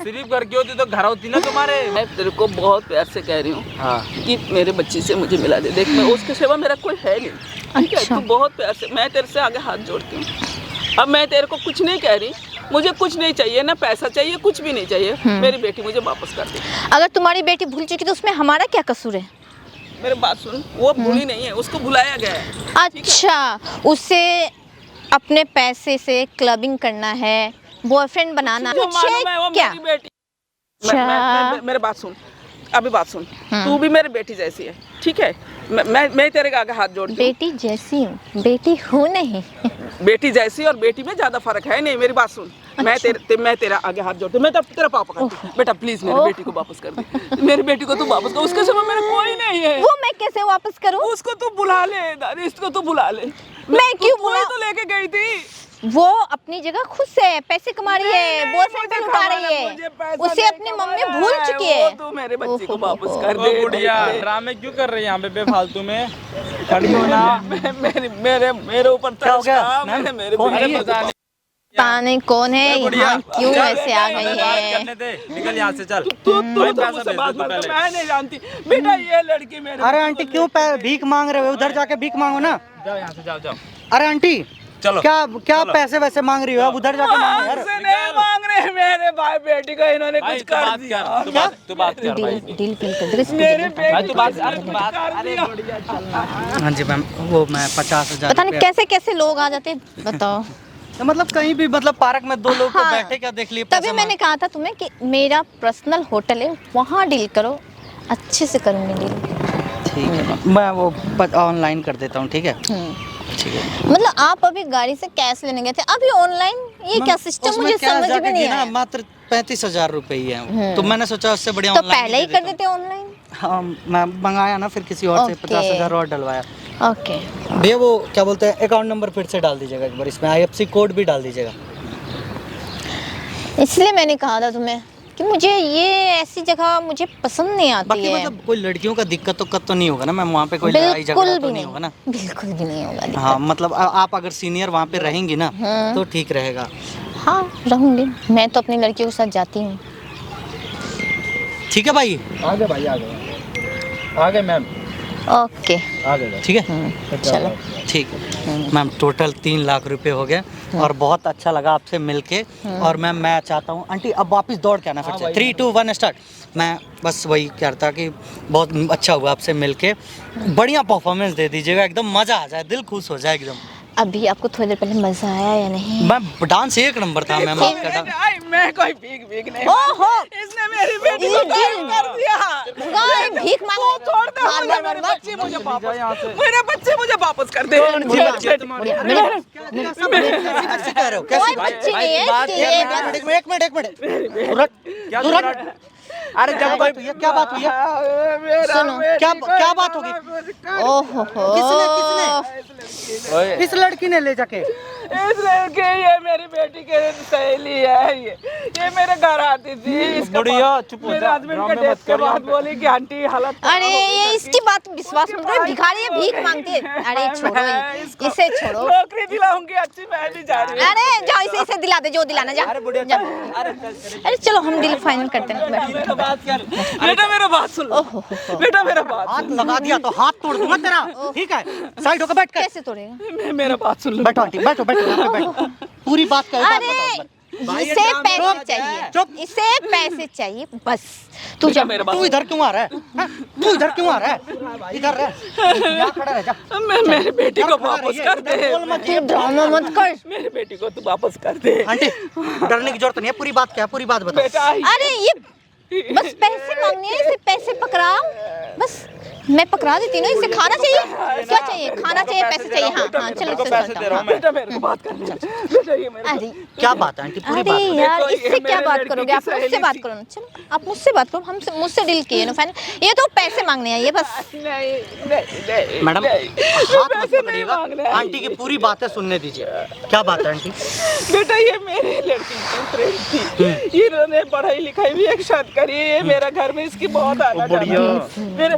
सिर्फ घर की होती तो घर होती ना तुम्हारे। मैं तेरे को बहुत प्यार से कह रही हूँ हाँ। कि मेरे बच्ची से मुझे मिला दे। देख मैं उसके सिवा मेरा कोई है नहीं, ठीक है? अच्छा। तू बहुत प्यार से, मैं तेरे से आगे हाथ जोड़ती हूँ। अब मैं तेरे को कुछ नहीं कह रही, मुझे कुछ नहीं चाहिए, ना पैसा चाहिए, कुछ भी नहीं चाहिए। मेरी बेटी मुझे वापस कर दे। अगर तुम्हारी बेटी भूल चुकी तो उसमें हमारा क्या कसूर है? मेरी बात सुन, वो भूली नहीं है, उसको भुलाया गया है। अच्छा, उसे अपने पैसे से क्लबिंग करना है, बॉयफ्रेंड बनाना, जो मुझे मालूम है वो क्या? मेरी बेटी। अच्छा। मेरे बात सुन, अभी बात सुन। तू भी मेरी बेटी जैसी है, ठीक है? मैं तेरे के आगे हाथ जोड़ती हूँ। बेटी जैसी हूँ, बेटी हूँ नहीं। बेटी जैसी और बेटी में ज्यादा फर्क है नहीं। मेरी बात सुन, मैं तेरा आगे हाथ जोड़ती हूँ। मैं तब तेरा पापा करती हूँ। बेटा प्लीज मेरी बेटी को वापस कर दे। मेरी बेटी को तू वापस कर, उसके समय मेरा कोई नहीं है। वो मैं कैसे वापस करूँ? उसको तू बुला ले दादी, इसको तू बुला ले। मैं क्यों तू बुला? तो लेके गई थी। वो अपनी जगह खुश है, पैसे कमा रही है, नहीं, बॉयफ्रेंड मुझे पे लुटा कमाना, रही मुझे है, पैसा उसे नहीं अपनी मम्मी कमाना भूल है। चुकी वो है। तू मेरे बच्ची को ओहो, वापस कर दे। ओ बुढ़िया, ड्रामे क्यों कर रही है यहाँ पे बेफालतू में? खड़ी हो ना। मेरे ऊपर क्या हो गया? तरस खा, मैम, मैंने मेरे कौन बेटे है? को पता नहीं। पता नहीं कौन है, यहाँ क्यों ऐसे आ गई बात है? करने दे, निकल यहाँ से चल। तू भाई पैसा मुझसे भेज बात दे तू मत कर, पहले। मैं नहीं जानती बेटा। ये लड़की मेरे अरे आंटी क्यों भीख मांग रहे हो? उधर जाके भीख मांगो ना। जाओ यहाँ से, जाओ जाओ। अरे आंटी चलो। क्या पैसे वैसे मांग रही हो? अब उधर जाके मांगो यार। हमसे नहीं मांग रहे मेरे भाई बेटी को, इन्होंने भाई कुछ तू कर बात दिया। कर, तू बात कर भाई। डील कर दे। मेरे भाई तू बात, बेटी अरे तू बात। अरे हाँ जी मैम, वो मैं 50,000 पता नहीं कैसे कैसे लोग आ जाते हैं, बताओ। तो मतलब कहीं भी मतलब पार्क में 2 लोग तो हाँ। बैठे क्या देख लिए, तभी पैसा मैंने कहा था तुम्हें कि मेरा पर्सनल होटल है, वहाँ डील करो, अच्छे से करूँगी डील। ठीक है, मैं वो ऑनलाइन कर देता हूँ, ठीक है। ठीक है। मतलब आप अभी गाड़ी से कैश लेने गए थे, अभी ऑनलाइन, ये क्या सिस्टम उसमें मुझे क्या समझ जाके में नहीं गिना, आया। मात्र 35,000 रुपए ही है, तो मैंने सोचा उससे बढ़िया तो ऑनलाइन पहले ही दे कर दूं। देते ऑनलाइन। हाँ, मैं मंगाया ना फिर किसी और से, ओके। 50,000 और डलवाया। ओके, भैया वो क्या बोलते हैं, अकाउंट नंबर फिर से डाल दीजिएगा एक बार, इसमें IFSC कोड भी डाल दीजिएगा। इसलिए मैंने कहा था तुम्हें कि मुझे ये ऐसी जगह मुझे पसंद नहीं आती बाकी है। मतलब कोई लड़कियों का दिक्कत तो नहीं होगा ना मैम, वहाँ पे कोई लड़ाई झगड़ा बिल्कुल तो भी नहीं होगा ना? बिल्कुल भी नहीं होगा। हाँ, मतलब आप अगर सीनियर वहाँ पे रहेंगी ना तो ठीक रहेगा। हाँ, रहूंगी, मैं तो अपनी लड़कियों के साथ जाती हूँ। ठीक है भाई, आगे भाई आगे मैम, ओके, आगे ठीक है, चलो। ठीक है मैम। टोटल 3 लाख रुपए हो गए और बहुत अच्छा लगा आपसे मिलके। और मैम मैं चाहता हूँ आंटी अब वापस दौड़ के आना फिर से। 3, 2, 1 स्टार्ट। मैं बस वही कहता कि बहुत अच्छा हुआ आपसे मिलके, बढ़िया परफॉर्मेंस दे दीजिएगा, एकदम मज़ा आ जाए, दिल खुश हो जाए एकदम। अभी आपको थोड़ी देर पहले मजा आया या नहीं? मैं डांस 1 नंबर था मैम आपका डांस। आई, मैं कोई भीख नहीं, ओहो, इसने मेरी बेटी को ये गायब कर दिया। गाय भीख मांग छोड़ दे मार, मुझे, मार, मेरे मार, बच्चे मुझे वापस, मेरे बच्चे मुझे वापस कर दे। कैसे कह रहे हो? कोई बच्ची नहीं है इसकी, ये बस- एक मिनट। सूरज, अरे जब कोई क्या बात हुई है? सुनो, क्या बात होगी? ओहो, ओए इस लड़की ने ले जाके इस लड़के, ये मेरी बेटी के सहेली है, ये मेरे घर आती थी। इसके बुढ़िया, बाद चुप हो मेरे जा, हस्बैंड ड्रामे के डेथ मत के करो यहाँ बाद पे। बोली कि आंटी हालत खराब अरे हो ये गई। इसकी बात विश्वास मत करो, भिखारी है, भीख मांगती है। अरे छोड़ो मैं इसको इसे छोड़ो। नौकरी दिलाऊंगी अच्छी, मैं भी जा रही हूँ। अरे जाओ, इसे दिला दे जो दिलाना, जा जा। अरे चलो हम डील फाइनल करते हैं। बैठो। मेरा बात कर, बेटा मेरा बात सुन लो, बेटा मेरा बात हाथ लगा दिया तो हाथ तोड़ दूंगा तेरा, ठीक है? साइड होकर बैठ कर। कैसे तोड़ेगा? मेरा बात सुन लो। बैठो आंटी, बैठो बैठो यहाँ पे बैठो, पूरी बात करो। अरे इसे पैसे चाहिए, चुप। इसे पैसे चाहिए बस। तू जा। तू इधर क्यों आ रहा है? हाँ? तू इधर क्यों आ रहा है? इधर रह, यहाँ खड़ा रह जा। मेरी बेटी को खड़ा वापस रहिए, कर इधर दे। बोल मत। तू ड्रामा मत कर। मेरी बेटी को तू वापस कर दे। आंटी डरने की जरूरत नहीं है, पूरी बात क्या है, पूरी बात बताओ। बेटा अरे ये बस पैसे मांगने हैं, इसे पैसे पकड़ाओ बस। मैं पकड़ा देती हूँ ना। इसे खाना चाहिए, क्या चाहिए? खाना चाहिए, पैसे चाहिए। हाँ हाँ, चलो को पैसे दे रहा हूँ मैं। बेटा मेरे को बात करने दे। बेटा ये मेरे अरे क्या बात है आंटी, पूरी अरे बात बताओ। यार, देखो, ये इससे क्या मेरे बात लड़की करोगे? की आप मुझसे सहेली बात थी। करो ना। चलो आप मुझसे बात करो, हमसे मुझसे डील किए ना फाइनल। ये तो पैसे मांगने आइए बस। नहीं मैडम नहीं, हाथ मत पैसे नहीं पकड़िएगा, मांगने आई। आंटी की पूरी बातें सुनने दीजिए। क्या बात है आंटी? बेटा ये मेरी लड़की की फ्रेंड थी, इन्होंने पढ़ाई लिखाई भी एक साथ करी है। ये मेरा घर में इसकी बहुत आना बढ़िया। जाना। मेरे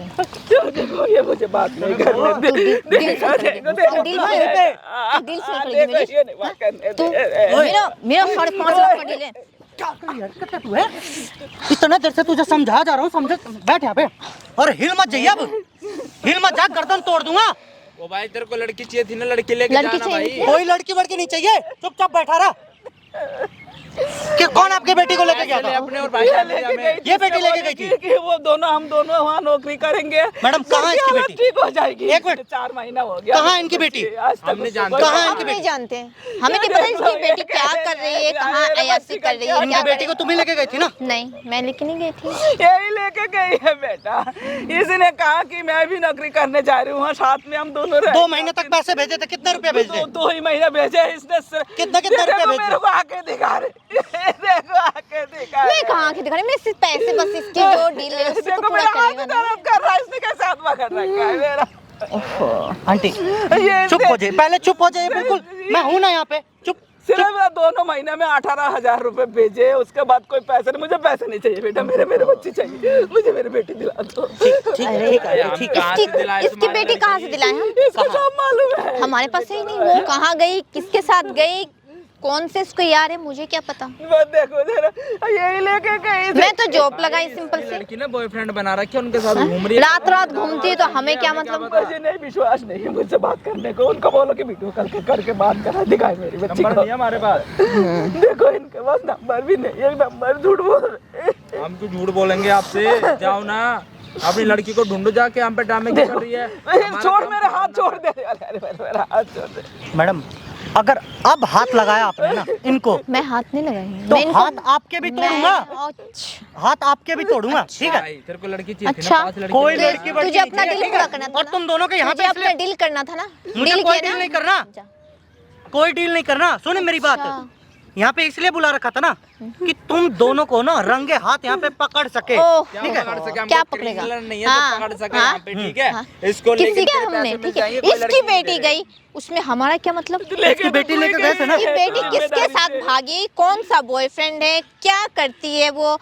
देखो, ये मुझे बात नहीं करने दे। देखो, देखो, देखो, डील देखो, से हाँ, डील से हाँ, करेगी देखो, मेरी। ये नहीं बात करने तू दे। मेरा 5.5 लाख का डील है। क्या करी हरकत है तू है? इतना देर से तुझे समझा जा रहा हूँ, समझ। बैठ यहाँ पे और हिल मत जाइए अब, हिल मत जा, गर्दन तोड़ दूंगा। ओ भाई तेरे को लड़की चाहिए थी ना, लड़की लेके लड़की जाना चाहिए भाई। कोई लड़की वड़की नहीं चाहिए, चुपचाप बैठा रहा। कि कौन आपकी बेटी को लेके गया था? अपने और भाई ये का लेके गई थी, ये बेटी लेके गई थी? कि वो दोनों, हम दोनों वहाँ नौकरी करेंगे। मैडम, कहाँ है इसकी हालत बेटी? ठीक हो जाएगी। एक मिनट। 4 महीना हो गया। कहाँ है इनकी बेटी? आज तक हम नहीं उसको जानते। कोई- कहाँ है हम इनकी नहीं बेटी? जानते, हमें नहीं पता इसकी बेटी क्या कर रही है, कहाँ अयासी कर रही है, इनकी क्या बेटी को तुम ही लेके गई थी ना? नहीं, मैं लेके नहीं गई थी। यही लेके गई है बेटा। इसने कहा कि मैं भी नौकरी करने जा रही हूँ, साथ में हम दोनों रह। 2 महीने तक पैसे भेजे थे, कितने रुपए भेजे? 2 ही महीने भेजे इसने। कितना रुपए देखो, भेजे? मेरे को आके दिखा रहे। देखो आके दिखा रहे। मैं कहाँ की दिखा रही, मैं सिर्फ पैसे, बस इसकी जो डील है उसको देखो पूरा मेरा हाथ करेगा ना। तरफ कर रहा है, इसने कैसे हाथ पकड़ रखा है मेरा। आंटी ये चुप हो जाइए, पहले चुप हो जाइए, बिल्कुल मैं हूँ ना यहाँ पे। चुप। सिर्फ मैं 2 महीने में 18,000 रुपए भेजे, उसके बाद कोई पैसे नहीं। मुझे पैसे नहीं चाहिए बेटा, मेरे बच्चे चाहिए। मुझे मेरी बेटी दिला दो। ठीक है, ठीक है, हम ठीक है। कहाँ से दिलाए इसकी तुम्हारे बेटी कहाँ से दिलाए हम? इसको सब मालूम है। हमारे पास ही नहीं। वो कहाँ गई, किसके साथ गई, कौन से इसको यार है, मुझे क्या पता। बस देखो जरा, यही लेके गई थी। मैं तो जॉब लगाई सिंपल सी, लड़की ने बॉयफ्रेंड बना रखी है, उनके साथ घूम रही है। रात रात घूमती है तो हमें क्या मतलब। मुझे नहीं विश्वास नहीं है मुझसे बात करने को। उनको बोलो कि वीडियो कॉल करके बात करा दिखाए मेरी बच्ची नंबर को। नहीं है हमारे पास। देखो इनके पास नंबर भी नहीं है, नंबर झूठ बोल रहे हैं। हम क्यों झूठ बोलेंगे आपसे? जाओ ना, अपनी लड़की को ढूंढो जाके, हम पे ड्रामे क्यों कर रही है? छोड़, मेरे हाथ छोड़ दे। अरे मेरा हाथ छोड़ दे। मैडम अगर अब हाथ लगाया आपने ना इनको, मैं हाथ नहीं लगाई, तो मैं इनको- हाथ आपके भी तोड़ूंगा, अच्छा। हाथ आपके भी तोड़ूंगा, ठीक है? भाई तेरे को लड़की चाहिए थी अच्छा, ना, 5 लड़की कोई तुझे- लड़की बड़की तुझे नहीं अपना चाहिए, डील ठीक है? पूरा करना था और ना? तुम दोनों के यहाँ तुझे पे अपना डील करना था ना, मुझे डील कोई किया डील ना? नहीं करना, जा। कोई डील नहीं करना। सुने मेरी बात, अच्छा। यहाँ पे इसलिए बुला रखा था ना कि तुम दोनों को ना रंगे हाथ यहाँ पे पकड़ सके, ओह, ठीक है? क्या पकड़ेगा? नहीं है हाँ, जो पकड़ सके हाँ, यहाँ पे, ठीक है? हाँ। इसको किसी लेके का तेरे हमने, पैसे मिल ठीक है, जाएंगे, कोई इसकी लड़की नहीं बेटी दे रही। गई, उसमें हमारा क्या मतलब? इसकी बेटी लेकर गए थे ना, ये बेटी किसके साथ भागी, कौन सा बॉयफ्रेंड है, क्या करती है वो,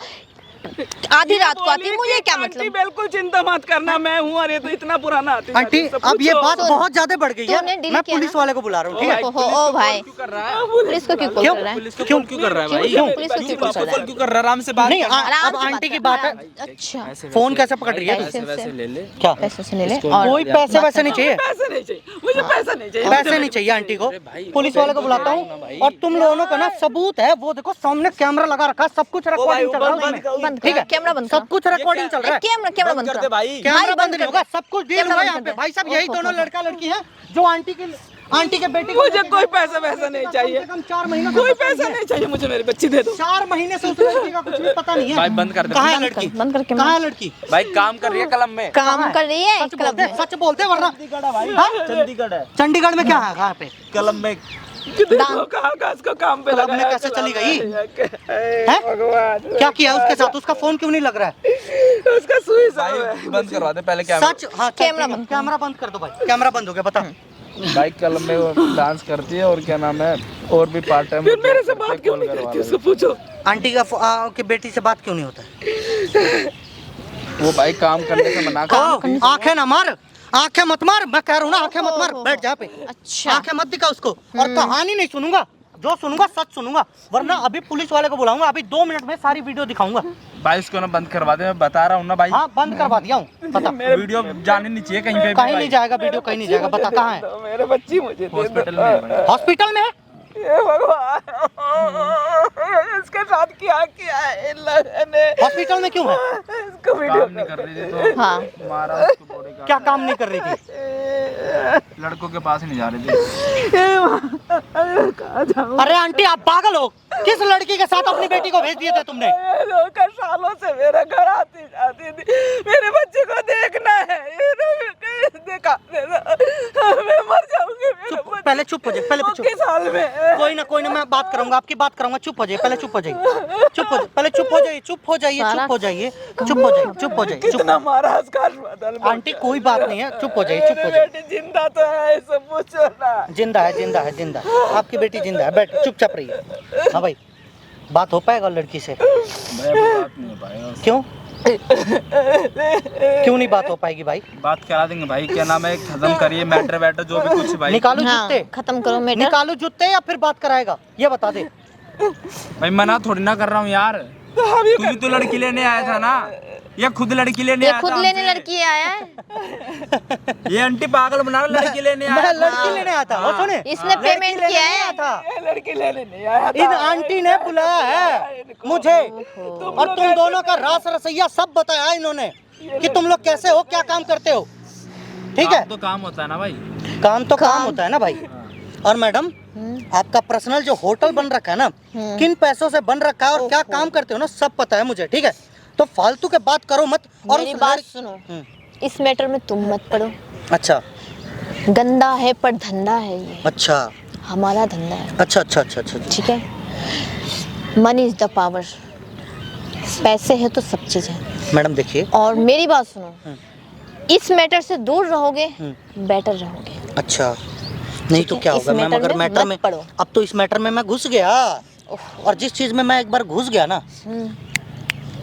आधी रात को आती है, मुझे क्या आंटी मतलब? बिल्कुल चिंता मत करना, मैं हूँ, अरे तो इतना पुराना आती आंटी अब ये बात बहुत ज्यादा बढ़ गई तूने है, डील मैं किया पुलिस ना? वाले को बुला रहा हूँ, ठीक है? ओ भाई, क्यों कर रहा है? पुलिस को क्यों कॉल क्यों? कर रहा है? पुलिस को कॉल क्यों कर रहा है भाई? क्यों? पुलिस को क्यों कॉल कर रहा है? क्यों कर रहा है? आराम से बात नहीं, कर। आराम अब से आंटी की कर, बात है, हाँ, अच्छा, फोन कैसे पकड़ रही है? पैसे वैसे ले ले। क्या पैसे से ले ले, इसको- और कोई पैसे वैसे नहीं चाहिए, पैसे नहीं चाहिए मुझे, पैसा नहीं चाहिए, पैसे नहीं चाहिए आंटी को। पुलिस वाले को बुलाता हूँ और तुम लोगों का ना सबूत है, वो देखो सामने कैमरा लगा रखा है, सब कुछ रिकॉर्डिंग चल रहा है उसमें, बंद ठीक कर, है? कैमरा बंद सब कुछ रिकॉर्डिंग चल रहा है, कैमरा बंद कर कर दे भाई। कैमरा भाई, बंद नहीं होगा, सब कुछ डील कैमरा हुआ बंद यहाँ कर पे। दे। भाई साहब यही दोनों लड़का लड़की हैं जो आंटी के बेटी को मुझे कोई पैसा वैसा नहीं चाहिए, कम 4 महीने से कोई पैसा नहीं चाहिए मुझे, मेरी बच्ची दे दो। 4 महीने से उस लड़की का कुछ भी पता नहीं है। भाई बंद कर दे। कहाँ है बंद लड़की? कर, बंद कर कैमरा। कहाँ है लड़की? भाई काम कर रही है कलम में। काम कर रही है सच क्लब बोलते, में। सच बोलते वरना हाँ? चंडीगढ़ है। चंडीगढ़ में क्या है? कहाँ पे? कलम में। देखो कहाँ इसको काम पे क्लब में लगाया, कैसे चली गई? हे भगवान, क्या किया उसके साथ? उसका फोन क्यों नहीं लग रहा है? उसका सुई भाई साहब बंद करवा दे पहले कैमरा। सच हाँ, कैमरा बंद कर। कैमरा बंद कर दो भाई, कैमरा बंद हो गया, बता। भाई कलम में वो डांस करती है और क्या नाम है, और भी पार्ट टाइम। फिर मेरे से बात क्यों नहीं करती, उसको पूछो। आंटी की बेटी से बात क्यों नहीं होता है? वो भाई काम करने से मना कर। आंखें ना मार, आंखें मत मार, मैं कह रहा हूँ ना, आंखें मत मार, बैठ जा पे। अच्छा, आंखें मत दिखा उसको, और कहानी नहीं सुनूंगा, जो सुनूंगा सच सुनूंगा, वरना अभी पुलिस वाले को बुलाऊंगा, अभी 2 मिनट में सारी वीडियो दिखाऊंगा। भाई इसको ना बंद करवा दे, मैं बता रहा हूँ ना भाई। हाँ बंद करवा दिया हूँ, पता। वीडियो जाने नहीं चाहिए कहीं पे भी कहीं भाई। नहीं जाएगा वीडियो, कहीं नहीं जाएगा, बता कहाँ है? तो मेरे बच्ची मुझे दे दो। हॉस्पिटल में है भाई। हॉस्पिटल में है? हे भगवान, इसके साथ क्या किया है इन लोगों ने? हॉस्पिटल में क्यों है? इसको वीडियो काम नहीं कर रही थी तो हाँ, मारा उसको बॉडी का। क्या काम नहीं कर रही थी? लड़कों के पास ही नहीं जा रही थी। कहाँ जाऊँ? अरे आंटी आप पागल हो, किस लड़की के साथ अपनी बेटी को भेज दिए थे तुमने? ये लोग का सालों से मेरे घर आती जाती थी, मेरे बच्चे को देखना है, ये लोग देखा मैं मर जाऊंगी, मेरे चुप, बच्चे पहले चुप हो जाए, पहले चुप। किस हाल में है? कोई ना मैं बात करूंगा, आपकी बात करूंगा, चुप हो जाइए, पहले चुप हो जाइए, चुप हो जाइए, पहले चुप हो जाइए, चुप हो जाइए, चुप हो जाइए, चुप हो जाइए, चुप हो जाइए, चुप। कितना मारा उसका अस्पताल में। आंटी कोई बात नहीं है, चुप हो जाइए, चुप हो जाइए। बेटी जिंदा तो है, सब पूछो ना। जिंदा है, जिंदा है, जिंदा है, आपकी बेटी जिंदा है, बैठ चुपचाप रहिए। हाँ भाई, बात हो पाएगा लड़की से? भाई अभी बात नहीं हो पाएगा। क्यों? क्यों नहीं बात हो पाएगी भाई? बात करा देंगे भाई, क्या नाम है, खत्म करिए मैटर वैटर जो भी कुछ भाई। निकालू हाँ, जूते, खत्म करो मैटर। निकालू जूते या फिर बात कराएगा, ये बता दे। भाई मना थोड़ी ना कर रहा हूँ यार, तू भी तो लड़की लेने आया था ना, या खुद लड़की लेने ये आया खुद था लेने हमसे? लड़की आया है, ये आंटी पागल बना रहा, लड़की लेने मैं आया लड़की लेने आया था, वो सुने, इसने लड़की पेमेंट लेने किया नहीं है। आया था। ये लड़की लेने नहीं आया था। इन आंटी ने बुलाया है मुझे, और तुम दोनों का रास रसैया सब बताया इन्होंने कि तुम लोग कैसे हो, क्या काम करते हो, ठीक है? काम तो काम होता है ना भाई। काम तो काम होता है ना भाई। और मैडम आपका पर्सनल जो होटल बन रखा है ना, किन पैसों से बन रखा है और क्या काम करते हो ना, सब पता है मुझे, ठीक है? तो फालतू के बात करो मत। और मेरी उस बात लड़की- सुनो, इस मैटर में तुम मत पड़ो, अच्छा गंदा है पर धंधा है ये, अच्छा हमारा धंधा है, अच्छा अच्छा अच्छा अच्छा अच्छा। ठीक है? मनी इज द पावर, पैसे है तो सब चीज है। मैडम देखिए, और मेरी बात सुनो, इस मैटर से दूर रहोगे बेटर रहोगे। अच्छा नहीं तो है, क्या इस होगा मैम, मैटर अगर में मैटर मत में, पड़ो। अब तो इस मैटर में मैं घुस गया, और जिस चीज में मैं एक बार घुस गया ना,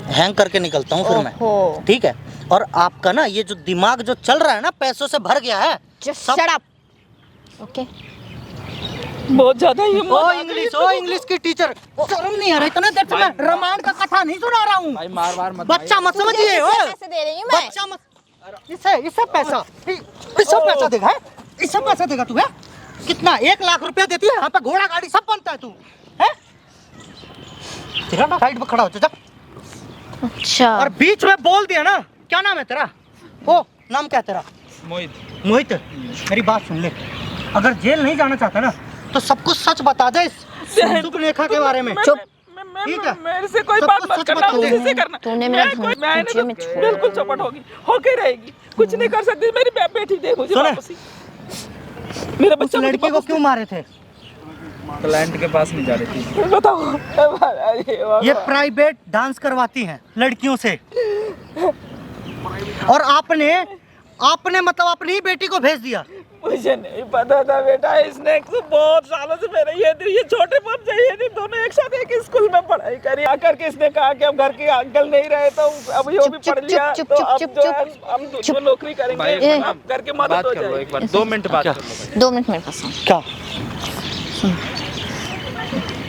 हैंग करके निकलता हूँ फिर मैं, ओहो, ठीक है? और आपका ना ये जो दिमाग जो चल रहा है ना, पैसों से भर गया है। Just shut up, okay? बहुत ज्यादा ही ओ इंग्लिश की टीचर, शर्म नहीं आ रहा? इतना देर से मैं रामायण का कथा नहीं सुना रहा हूँ। भाई मार मार मत बच्चा मत समझिए, ओ पैसे दे रही हूँ मैं। बच्चा मत, इससे पैसा, इससे पैसा देगा है? इससे पैसा देगा तू है? कितना? 1 लाख रुपया देती है, यहाँ पे घोड़ा गाड़ी सब बनता है, तू है? तेरा ना साइड में खड़ा हो जा, अच्छा, और बीच में बोल दिया ना, क्या नाम है तेरा? ओ नाम क्या है तेरा? मोहित। मोहित, मेरी बात सुन ले, अगर जेल नहीं जाना चाहता ना, तो सब कुछ सच बता दे इस सुखरेखा के बारे में। चुप। ठीक है, मेरे से कोई सब बात कुछ मत सच करना, बता दे। मुझे से करना। तूने मेरा मैंने तुझे तो में छोड़ बिल्कुल चौपट होगी, होके रहेगी, कुछ नहीं कर सकती। मेरी बेटी दे मुझे सुने। वापस ही। मेरा उस बच्चा मुझे लड़की को वापस क्यों मारे थे? क्लाइंट के पास नहीं जा रही थी। दे। बताओ। अरे बाबा। ये प्राइवेट डांस करवाती हैं लड़कियों से, और आपने मतलब अपनी ही बेटी को भेज दिया। मुझे नहीं पता था बेटा, इसने तो बहुत सालों से मेरे ये छोटे पर चाहिए नहीं, दोनों एक साथ एक स्कूल में पढ़ाई करी। आकर के इसने कहा कि अब घर के अंकल नहीं रहे तो अब ये भी चुप, पढ़ लिया, चुप, तो चुप, अब चुप, जो चुप, है हम दोनों नौकरी भाई करेंगे, ए। अब करके मदद बात हो कर लो जाएगी। एक बार, 2 मिनट बात क्या? कर लो भाई। 2 मिनट मेरे पास आओ। क्या?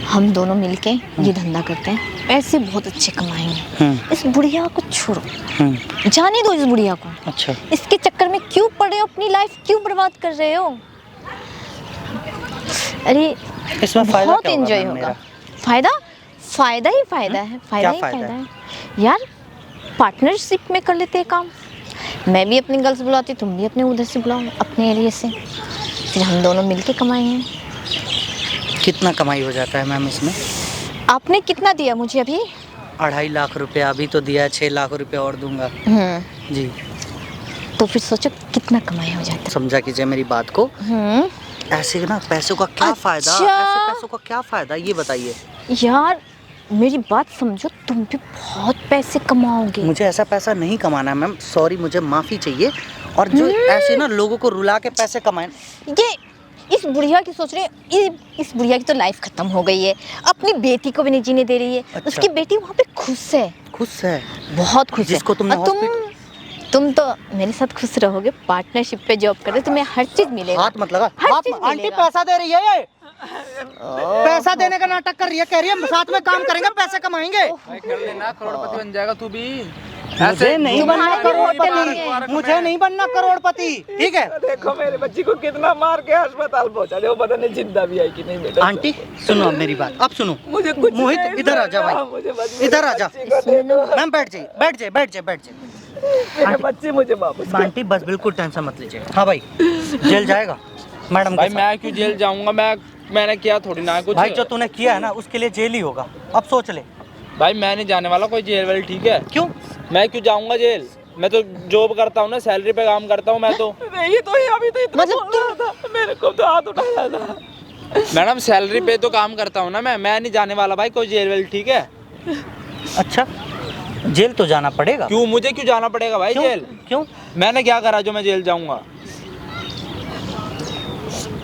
हम दोनों मिलके ये धंधा करते हैं, पैसे बहुत अच्छे कमाएंगे। इस बुढ़िया को छोड़ो, जाने दो इस बुढ़िया को। अच्छा, इसके चक्कर में क्यों पड़े हो, अपनी लाइफ क्यों बर्बाद कर रहे हो? अरे इसमें फायदा बहुत क्या होगा एंजॉय मैम होगा। मेरा? फायदा ही फायदा है, फायदा क्या ही फायदा फायदा है यार। पार्टनरशिप में कर लेते हैं काम, मैं भी अपनी गर्ल्स बुलाती, तुम भी अपने उधर से बुलाओ, अपने एरिया से, फिर हम दोनों मिलके कमाएंगे। कितना कमाई हो जाता है मैम इसमें? आपने कितना दिया मुझे अभी? 2.5 लाख रुपया अभी तो दिया है, 6 लाख रुपया और दूंगा जी। तो फिर सोचो कितना कमाई हो जाता समझा कीजिए मेरी बात को। है। ऐसे ना पैसों का क्या फायदा, अच्छा। ऐसे पैसों का क्या फायदा, ये बताइए। यार मेरी बात समझो, तुम भी बहुत पैसे कमाओगे। मुझे ऐसा पैसा नहीं कमाना है मैम, सॉरी, मुझे माफ़ी चाहिए। और जो ऐसे ना लोगों को रुला के पैसे कमाएं, ये इस बुढ़िया की सोच रहे हैं, इस बुढ़िया की तो लाइफ खत्म हो गई है, अपनी बेटी को भी नहीं जीने दे रही है। अच्छा। उसकी बेटी वहाँ पे खुश है, खुश है, बहुत खुश जिसको है। तुमने और तुम तो मेरे साथ खुश रहोगे, पार्टनरशिप पे जॉब कर रहे हो, तुम्हें हर चीज मिलेगा। हाथ मत लगा, हर हाथ चीज आंटी मिलेगा। पैसा दे रही है ये, पैसा देने का नाटक कर रही है, कह रही है साथ में काम करेंगे पैसे कमाएंगे। भाई कर लेना, करोड़पति बन जाएगा तू भी। मुझे नहीं बनना तुम्हारे भी होटल करोड़पति, है। मुझे नहीं बनना करोड़पति, ठीक है? देखो मेरे बच्ची को कितना मार के अस्पताल पहुंचा दे, वो पता नहीं जिंदा भी आई कि नहीं बेटा। आंटी सुनो अब मेरी बात, अब सुनो। मुझे कुछ मोहित नहीं इधर आ जा करना, भाई, मुझे बस इधर आ जा। बच्ची को दे दो। मैम बैठ जाइए, बैठ जाइए, बैठ जाइए, बैठ जाइए। मेरे बच्चे मुझे वापस कर। आंटी बस बिल्कुल टेंशन मत लीजिए। हाँ भाई, जेल जाएगा मैडम भाई के मैं क्यों जेल जाऊंगा? मैंने किया थोड़ी ना है साथ। कुछ। भाई जो तूने किया है ना उसके लिए जेल ही होगा, अब सोच ले। भाई मैं नहीं जाने वाला कोई जेल वेल, ठीक है? क्यों? मैं क्यों जाऊंगा जेल? मैं तो जॉब करता हूँ ना, सैलरी पे काम करता हूँ मैं तो। नहीं तो ये अभी तो इतना मतलब बोल रहा था, मेरे को तो हाथ उठाया था। मैडम सैलरी पे तो काम करता हूँ ना मैं नहीं जाने वाला भाई कोई जेल वेल, ठीक है? अच्छा, जेल तो जाना पड़ेगा। क्यों, मुझे क्यों जाना पड़ेगा भाई क्यों? जेल? क्यों? मैंने क्या करा जो मैं जेल जाऊंगा?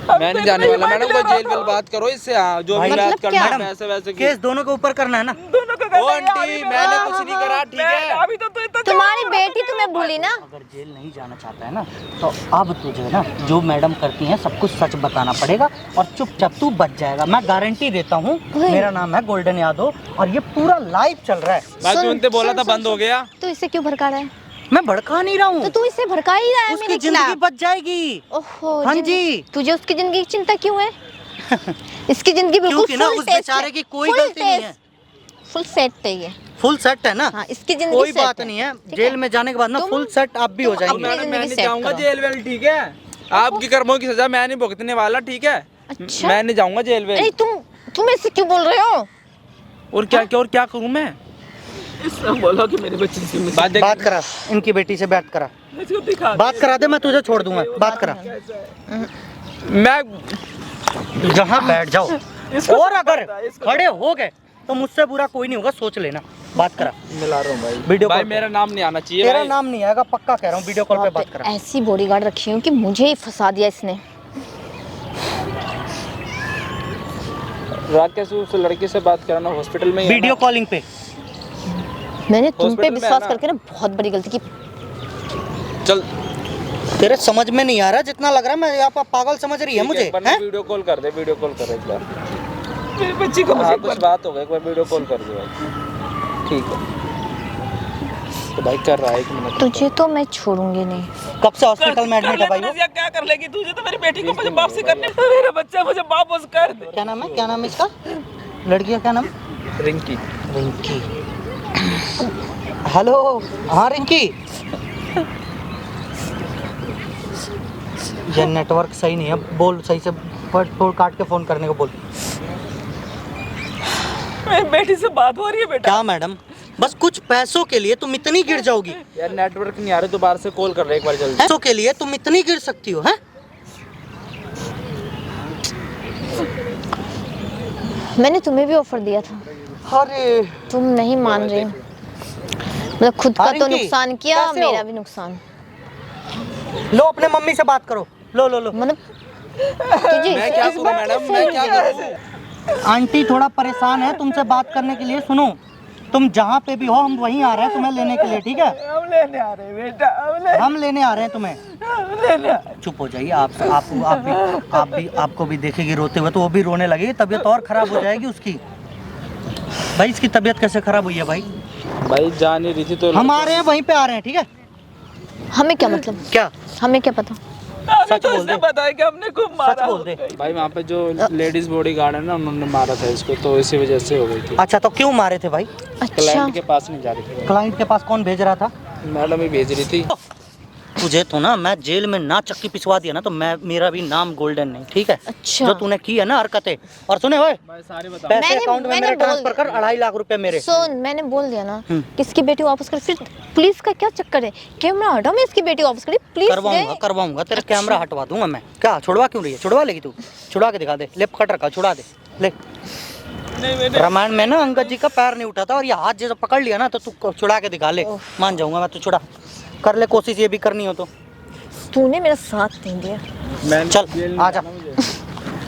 अब मैं नहीं तेरे जाने में वाला ही मैडम, माइंड कोई ले रहा जेल वेल था। बात करो इससे। हाँ, जो भी भाई, बात मतलब करना क्या? है पैसे वैसे की। केस दोनों के ऊपर करना है ना? दोनों का ओ कहना है, आंटी, अभी मैंने मैं- कुछ नहीं करा, ठीक है? अभी तो इतना तुम्हारी बेटी तुम्हें भूली ना। अगर जेल नहीं जाना चाहता है ना तो अब तुझे ना जो मैडम करती हैं सब कुछ सच बताना पड़ेगा और चुपचाप तू बच जाएगा। मैं गारंटी देता हूँ। ओए। मेरा नाम है गोल्डन यादव और ये पूरा लाइव चल रहा है। मैं सुन, तुमसे बोला सुन, था सुन, बंद हो सुन। गया। तू इसे क्यों भड़का रहा है? मैं भड़का नहीं रहा तो हूँ, तू इसे भड़का ही रहा है उसकी मेरे जिंदगी खिलाफ। बच जाएगी। ओहो हाँ जी। तुझे उसकी जिंदगी की चिंता क्यों है? इसकी जिंदगी बिल्कुल क्योंकि ना full उस test बेचारे है, की कोई full गलती नहीं है। test, full set है ये। फुल सेट है ना? हाँ, इसकी जिंदगी कोई set बात नहीं है, ठीक जेल में जाने के बाद ना तुम- फुल सेट आप भी हो तुम जाएंगे। अपनी मैडम मैं जिंदगी नहीं set जाऊंगा करो। जेल वेल, ठीक है? आपकी कर्मों की सजा मैं नहीं भुगतने वाला, ठीक है? अच्छा। मैं नहीं जाऊंगा जेल अरे वेल। तुम ऐसे क्यों बोल रहे हो? और क्या करूं मैं? इसने बोला कि मेरे बच्चे से बात देख। बात करा इनकी बेटी से, बात करा, मुझको दिखा बात करा दे, मैं तुझे छोड़ दूंगा। बात करा, मैं जहाँ बैठ जाओ। इसको और सब अगर पता है, इसको खड़े हो गए तो मुझसे बुरा कोई नहीं होगा, सोच लेना। बात करा, मिला रहा हूँ भाई। वीडियो भाई कॉल पे। मेरा नाम नहीं आना चाहिए तेरा भाई। नाम नहीं आएगा, पक्का कह रहा हूँ। वीडियो कॉल पे वहाँ बात पे करा। ऐसी बॉडीगार्ड रखी हूँ कि मुझे ही फंसा दिया इसने। राकेश उस लड़की से बात कराना हॉस्पिटल में ही है वीडियो ना? कॉलिंग पे। मैंने तुम पे हॉस्पिटल में है विश्वास ना? करके ना बहुत बड़ी गलती की। चल तेरे समझ में नहीं आ रहा, जितना लग रहा है मैं यहाँ पर पागल समझ रही है ठीक मुझे, एक बार ना हैं? वीडियो कॉल कर दे, वीडियो कॉल कर एक बार। मेरी बच्ची को मुझे हाँ एक कुछ बार- बात हो गई, एक बार वीडियो कॉल कर दे भाई, ठीक है? तो भाई कर रहा है, 1 मिनट। तुझे तो मैं छोड़ूंगी नहीं। कब से हॉस्पिटल में कर एडमिट ले है भाई वो? तुझे क्या कर लेगी? तुझे तो मेरी बेटी को मुझे वापसी करनी है। मेरा बच्चा मुझे वापस कर दे। क्या नाम है, क्या नाम है इसका? लड़की का क्या नाम? रिंकी। रिंकी। हेलो, हाँ रिंकी। ये नेटवर्क सही नहीं है, बोल सही से। फोन काट के फोन करने को बोल। मेरी बेटी से बात हो रही है बेटा। क्या मैडम, बस कुछ पैसों के लिए तुम इतनी गिर जाओगी? यार नेटवर्क नहीं आ रहा, दोबारा से कॉल कर रहे एक बार जल्दी। पैसों के लिए तुम इतनी गिर सकती हो? हैं? मैंने तुम्हें भी ऑफर दिया था, अरे तुम नहीं मान रही हो। मतलब खुद का अरे तो इनकी, नुकसान किया, कैसे हो? मेरा भी नुकसान। लो अपने मम्मी से बात करो। लो लो लो। मतलब तुझे मैं क्या करूं मैडम, मैं क्या करूं? आंटी थोड़ा परेशान है तुमसे बात करने के लिए। सुनो, तुम जहाँ पे भी हो हम वहीं आ रहे हैं तुम्हें लेने के लिए, ठीक है? हम लेने आ रहे हैं बेटा, हम लेने आ रहे हैं तुम्हें। लेने आ रहे हैं। चुप हो जाइए आप भी आपको भी देखेगी रोते हुए तो वो भी रोने लगेगी, तबीयत और खराब हो जाएगी उसकी। भाई इसकी तबीयत कैसे खराब हुई है भाई? भाई जा नहीं रही थी तो हम आ रहे हैं, वहीं पे आ रहे हैं, ठीक है? हमें क्या मतलब, क्या हमें क्या पता। हमें सच तो बोल इसने दे। बताया कि हमने खूब सच मारा। बोल दे। भाई वहाँ पे जो लेडीज बॉडी गार्ड है ना, उन्होंने मारा था इसको, तो इसी वजह से हो गई थी। अच्छा तो क्यों मारे थे भाई? अच्छा क्लाइंट के पास नहीं जा रही थी, क्लाइंट के पास कौन भेज रहा था? मैडम ही भेज रही थी। तुझे तो ना मैं जेल में ना चक्की पिसवा दिया ना तो मैं, मेरा भी नाम गोल्डन नहीं, ठीक है? अच्छा। जो तूने की है ना हरकतें। और सुने भाई, भाई सारी बता। पैसे मैंने- अकाउंट में मैंने मेरे बोल ट्रांसफर कर, 2.5 लाख रुपए मेरे। सुन, मैंने बोल दिया ना हम्म। किसकी बेटी वापस कर। फिर पुलिस का क्या चक्कर है? कैमरा हटाओ, मैं इसकी बेटी वापस करी प्लीज। करवाऊंगा तेरा कैमरा हटवा दूंगा मैं। क्या छुड़वा क्यों रही है? छुड़वा लेगी तू? छुड़ा के दिखा दे, लेप कट रखा, छुड़ा दे ले। नहीं मैंने रामायण में ना अंगद जी का पैर नहीं उठाता और ये हाथ जैसा पकड़ लिया ना तो तू छुड़ा के दिखा ले, मान जाऊंगा मैं। तू छुड़ा कर ले कोशिश, ये भी करनी हो तो। तूने मेरा साथ नहीं दिया। मैं चल आजा।